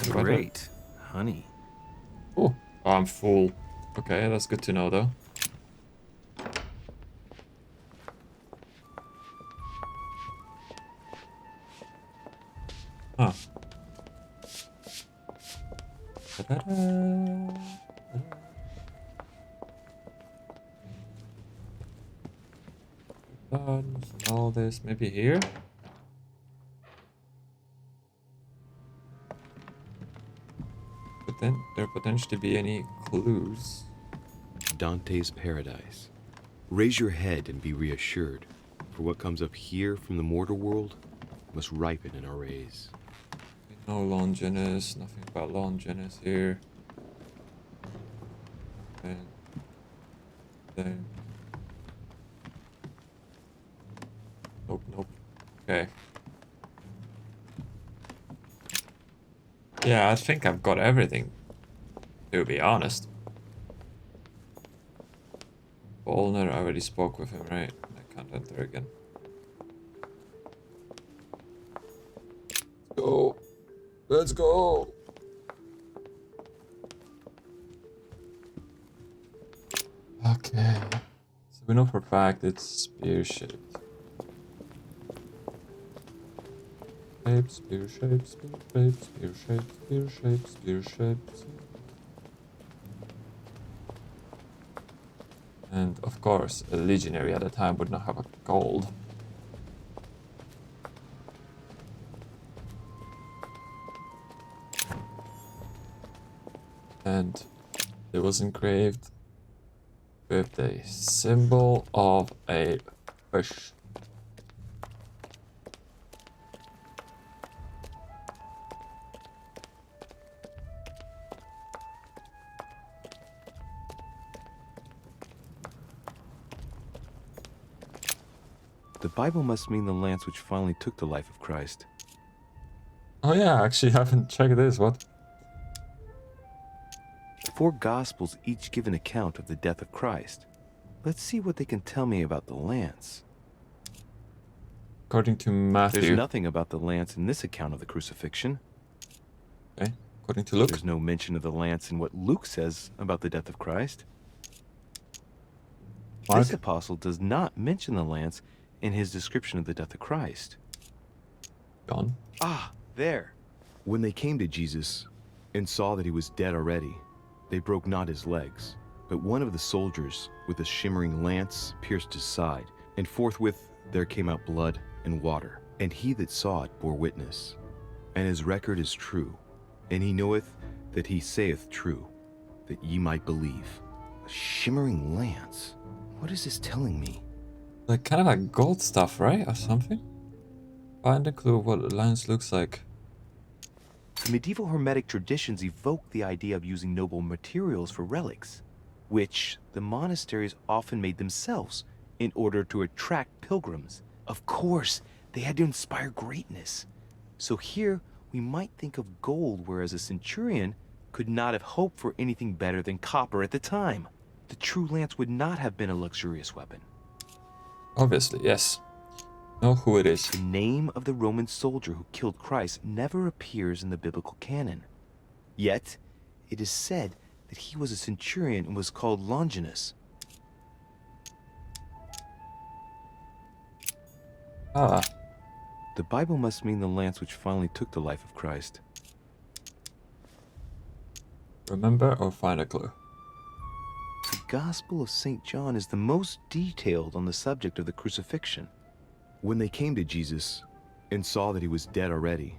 Great. Honey. Oh, I'm full. Okay, that's good to know though. Huh. All this maybe here. But then there potentially be any clues. Dante's paradise. Raise your head and be reassured, for what comes up here from the mortal world must ripen in our rays. No Longinus, nothing about Longinus here. And then. Nope, nope. Okay. Yeah, I think I've got everything, to be honest. Bolner, I already spoke with him, right? I can't enter again. Let's go. Let's go. Okay. So we know for a fact it's spear shaped. Spear shaped, spear shaped, spear shaped, spear shaped, spear shaped. And of course, a legionary at the time would not have a gold. And it was engraved with the symbol of a fish. The Bible must mean the lance which finally took the life of Christ. Oh yeah, actually I haven't checked this, what? The four Gospels each give an account of the death of Christ. Let's see what they can tell me about the lance. According to Matthew. There's nothing about the lance in this account of the crucifixion. Okay, according to Luke. There's no mention of the lance in what Luke says about the death of Christ. Mark? This apostle does not mention the lance in his description of the death of Christ. John? Ah, there. When they came to Jesus and saw that he was dead already, they broke not his legs, but one of the soldiers with a shimmering lance pierced his side, and forthwith there came out blood and water. And he that saw it bore witness, and his record is true, and he knoweth that he saith true, that ye might believe. A shimmering lance? What is this telling me? Like kind of like gold stuff, right? Or something? Find a clue of what the lance looks like. The medieval Hermetic traditions evoke the idea of using noble materials for relics, which the monasteries often made themselves in order to attract pilgrims. Of course, they had to inspire greatness. So here, we might think of gold, whereas a centurion could not have hoped for anything better than copper at the time. The true lance would not have been a luxurious weapon. Obviously, yes. Know who it is. The name of the Roman soldier who killed Christ never appears in the biblical canon. Yet, it is said that he was a centurion and was called Longinus. Ah. The Bible must mean the lance which finally took the life of Christ. Remember or find a clue? The Gospel of St. John is the most detailed on the subject of the crucifixion. When they came to Jesus and saw that he was dead already,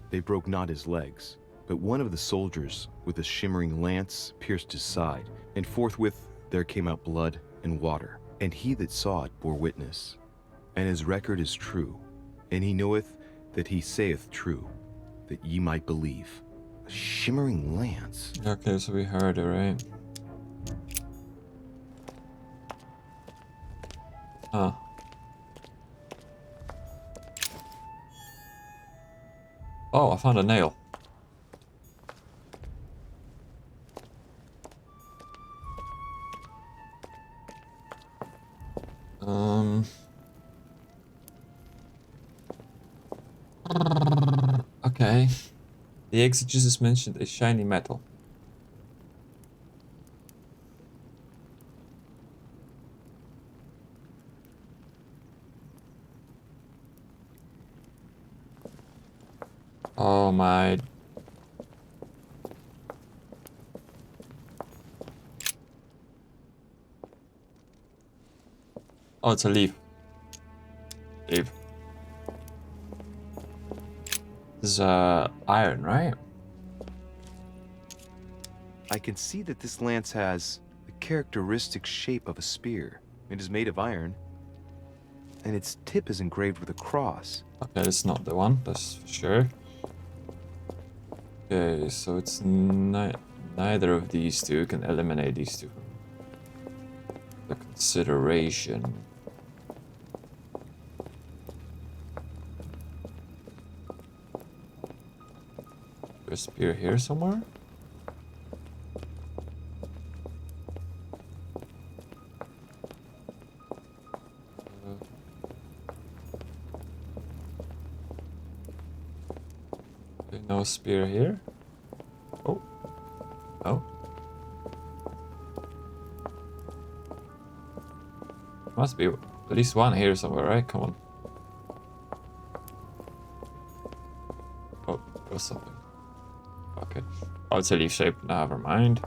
they broke not his legs, but one of the soldiers with a shimmering lance pierced his side, and forthwith there came out blood and water. And he that saw it bore witness, and his record is true, and he knoweth that he saith true, that ye might believe. A shimmering lance? Okay, so we heard it, right? Huh. Oh, I found a nail. Okay. The exegesis mentioned a shiny metal. Oh my. Oh, it's a leaf. Leaf. This is iron, right? I can see that this lance has the characteristic shape of a spear. It is made of iron, and its tip is engraved with a cross. Okay, that's not the one, that's for sure. Okay, so it's neither of these two. Can eliminate these two from the consideration. There's a spear here somewhere? No spear here. Oh. Oh. Must be at least one here somewhere, right? Come on. Oh, there's something. Okay. Oh, it's a leaf shape. Never mind.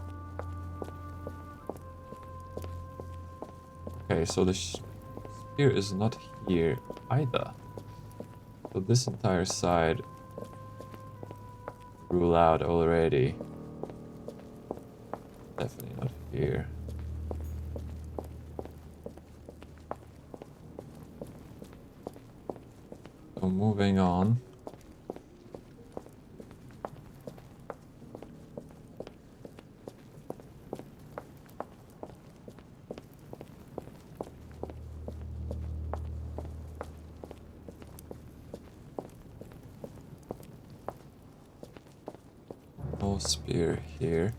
Okay, so the spear is not here either. So this entire side rule out already. Definitely not here. So moving on. No spear here.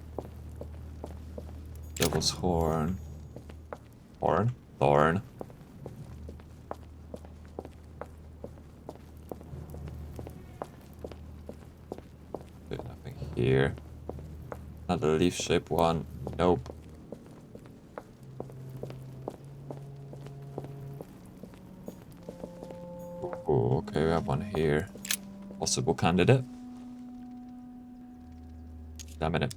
Devil's horn. Horn? Thorn. Okay, nothing here. Another leaf-shaped one. Nope. Oh, okay, we have one here. Possible candidate. Damn it.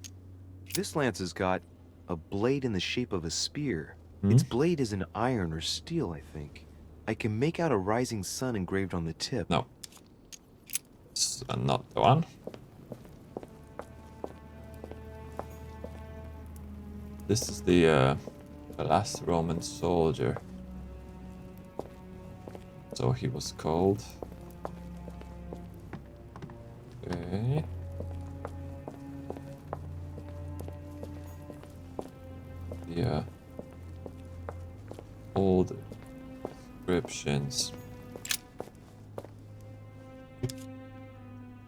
This lance has got a blade in the shape of a spear. Its blade is in iron or steel, I think. I can make out a rising sun engraved on the tip. No. It's not the one. This is the last Roman soldier. So he was called. Okay. The old inscriptions.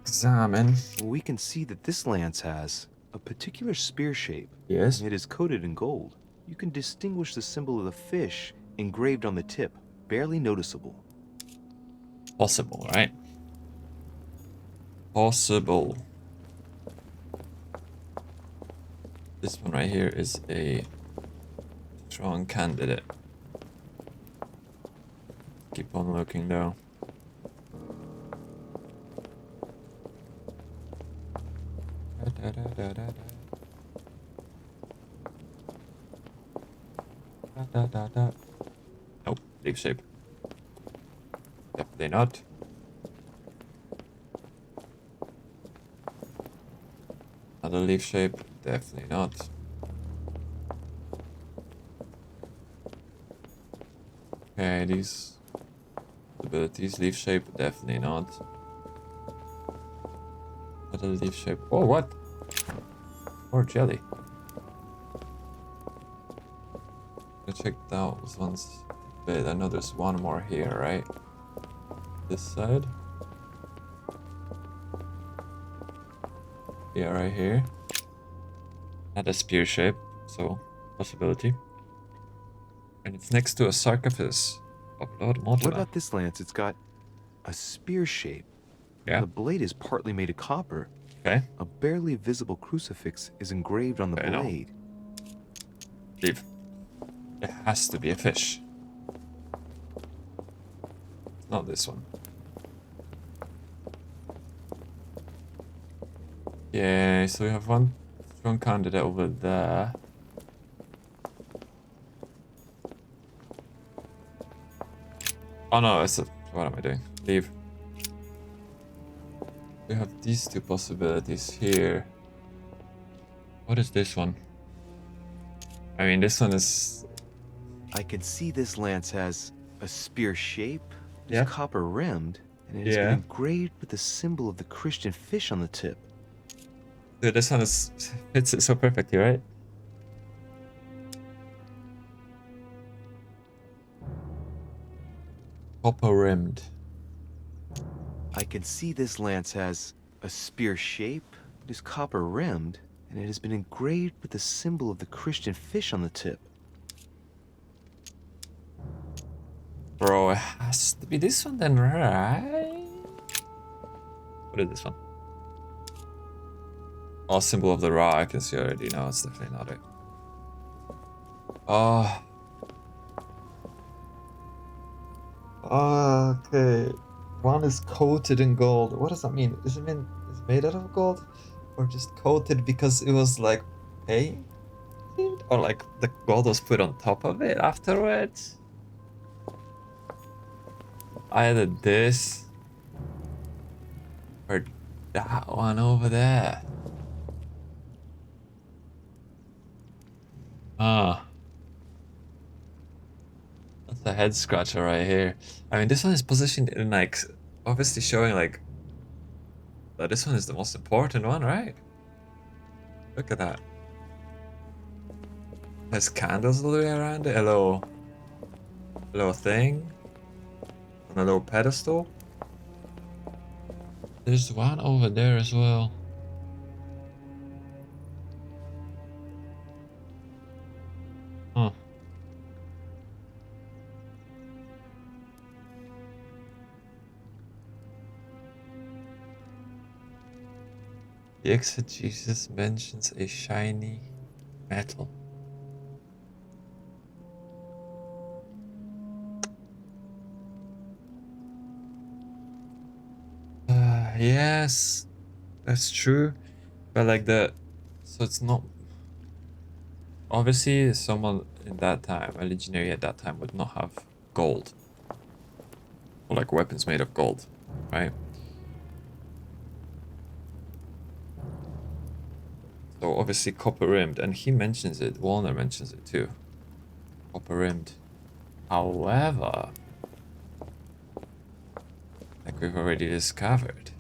Examine. We can see that this lance has a particular spear shape. Yes. It is coated in gold. You can distinguish the symbol of the fish engraved on the tip, barely noticeable. Possible, right? Possible. This one right here is a strong candidate. Keep on looking though. da da. Da da da. Nope, leaf shape. Definitely not. Another leaf shape, definitely not. Okay, these abilities, leaf shape, definitely not. Another leaf shape. Oh, what? More jelly. Let's check those ones a bit. I know there's one more here, right? This side. Yeah, right here. And a spear shape, so possibility. And it's next to a sarcophagus of Lord Mortimer. What about this lance? It's got a spear shape. Yeah. The blade is partly made of copper. Okay. A barely visible crucifix is engraved on the blade. Leave. It has to be a fish. It's not this one. Yeah, so we have one strong candidate over there. Oh no, what am I doing? Leave. We have these two possibilities here. What is this one? I mean, this one is... I can see this lance has a spear shape, it's copper rimmed, and it has been engraved with the symbol of the Christian fish on the tip. Dude, this one fits it so perfectly, right? Copper rimmed. I can see this lance has a spear shape, it is copper rimmed, and it has been engraved with the symbol of the Christian fish on the tip. Bro, it has to be this one then, right? What is this one? Oh, symbol of the Ra, I can see already. No, it's definitely not it. Oh. Okay. One is coated in gold. What does that mean? Does it mean it's made out of gold? Or just coated because it was like painted? Or like the gold was put on top of it afterwards? Either this or that one over there. Ah. That's a head scratcher right here. I mean, this one is positioned in like, obviously showing like, that this one is the most important one, right? Look at that. There's candles all the way around it. A little thing. On a little pedestal. There's one over there as well. Huh. The exegesis mentions a shiny metal. Yes, that's true. But like so it's not... Obviously, someone in that time, a legionary at that time, would not have gold. Or like weapons made of gold, right? So obviously copper rimmed, and he mentions it, Warner mentions it too. Copper rimmed. However, like we've already discovered,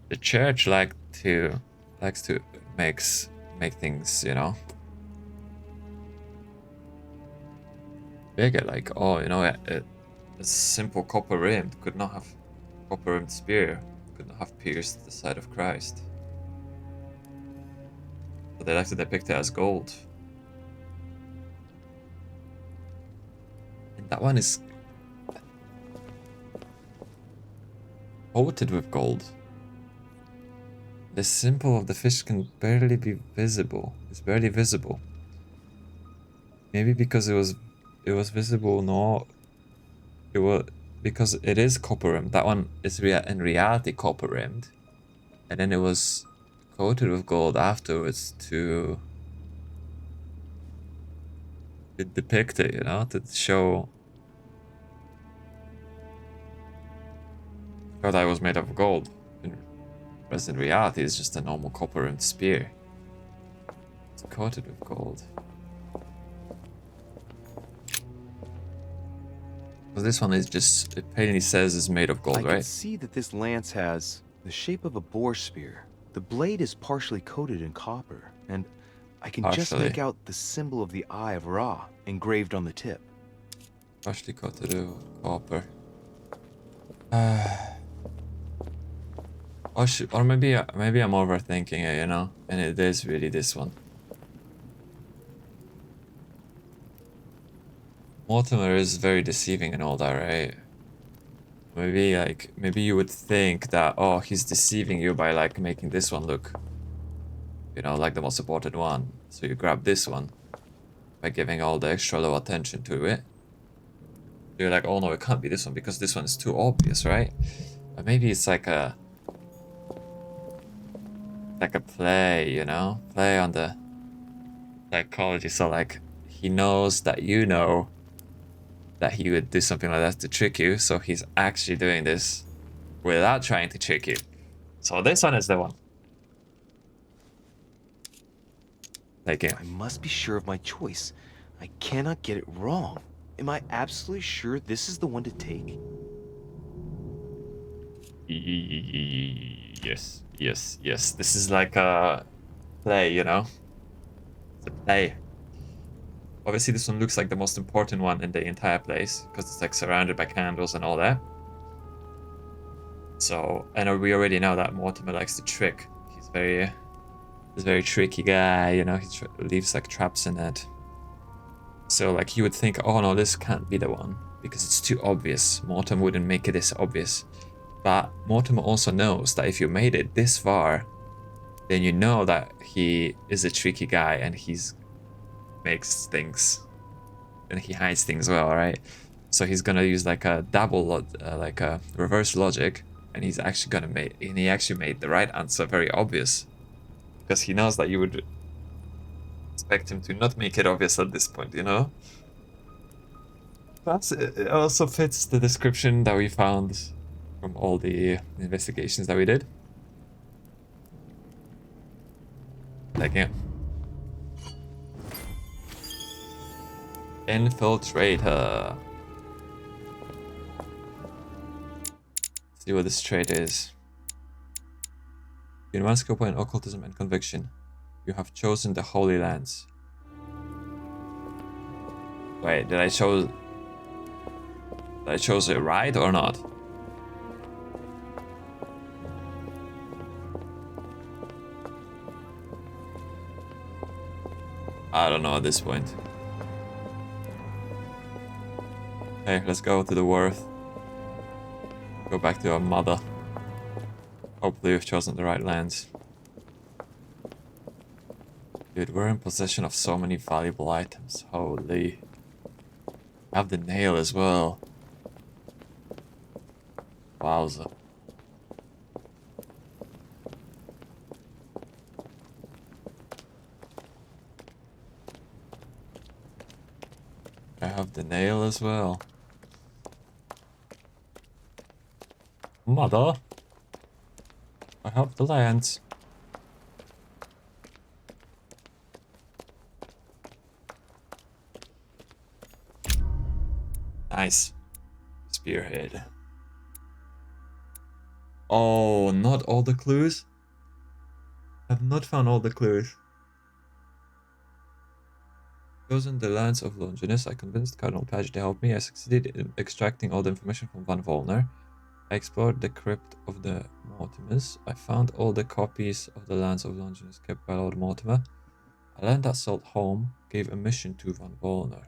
the church likes to make things, you know, bigger. Like, oh, you know, a simple copper rimmed could not have copper rimmed spear could not have pierced the side of Christ. But they like to depict it as gold. And that one is coated with gold. The symbol of the fish can barely be visible. It's barely visible. Maybe because it was visible, no. It was because it is copper rimmed. That one is in reality copper rimmed. And then it was coated with gold afterwards to depict it, you know, to show that it was made of gold. Whereas in reality, it's just a normal copper rimmed spear. It's coated with gold. Because this one is just, it plainly says it's made of gold, I right? can see that this lance has the shape of a boar spear. The blade is partially coated in copper, and I can just make out the symbol of the Eye of Ra engraved on the tip. Partially coated with copper. Or maybe I'm overthinking it, you know, and it is really this one. Mortimer is very deceiving and all that, right? Maybe you would think that, oh, he's deceiving you by like making this one look, you know, like the most important one. So you grab this one by giving all the extra low attention to it. You're like, oh no, it can't be this one because this one is too obvious, right? But maybe it's like a play, you know, play on the psychology. So like he knows that you know that he would do something like that to trick you, so he's actually doing this without trying to trick you. So this one is the one. Thank you. I must be sure of my choice. I cannot get it wrong. Am I absolutely sure this is the one to take? Yes. This is like a play, you know? It's a play. Obviously, this one looks like the most important one in the entire place because it's like surrounded by candles and all that. So, and we already know that Mortimer likes to trick. He's very tricky guy, you know. He leaves like traps in it. So, like, you would think, oh no, this can't be the one because it's too obvious. Mortimer wouldn't make it this obvious. But Mortimer also knows that if you made it this far, then you know that he is a tricky guy and he's makes things and he hides things well, right? So he's gonna use like a like a reverse logic, and he's actually gonna he actually made the right answer very obvious because he knows that you would expect him to not make it obvious at this point, you know. Perhaps it also fits the description that we found from all the investigations that we did. Like, yeah. Infiltrator. See what this trait is. In one skill point in occultism and conviction, you have chosen the Holy Lands. Wait, did I chose it right or not? I don't know at this point. Hey, let's go to the Worth. Go back to our mother. Hopefully we've chosen the right lands. Dude, we're in possession of so many valuable items. Holy. I have the nail as well. Wowza. I have the nail as well. Mother, I have the lands. Nice. Spearhead. Oh, not all the clues? I've not found all the clues. Chosen the lands of Longinus. I convinced Cardinal Page to help me. I succeeded in extracting all the information from Van Volner. I explored the crypt of the Mortimers. I found all the copies of the lands of Longinus kept by Lord Mortimer. I learned that Salt Home gave a mission to Van Volner.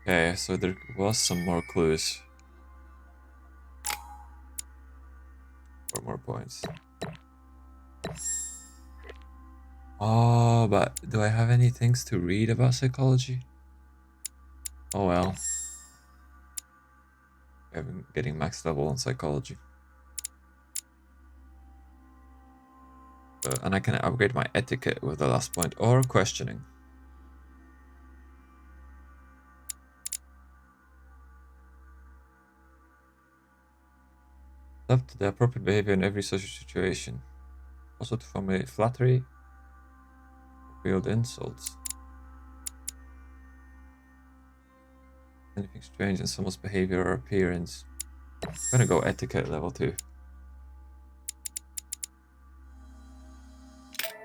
Okay, so there was some more clues. 4 more points. Oh, but do I have any things to read about psychology? Oh well. I've been getting max level on psychology. And I can upgrade my etiquette with the last point, or questioning. Adopt the appropriate behavior in every social situation. Also to formulate flattery, wield insults. Anything strange in someone's behavior or appearance. I'm gonna go etiquette level 2.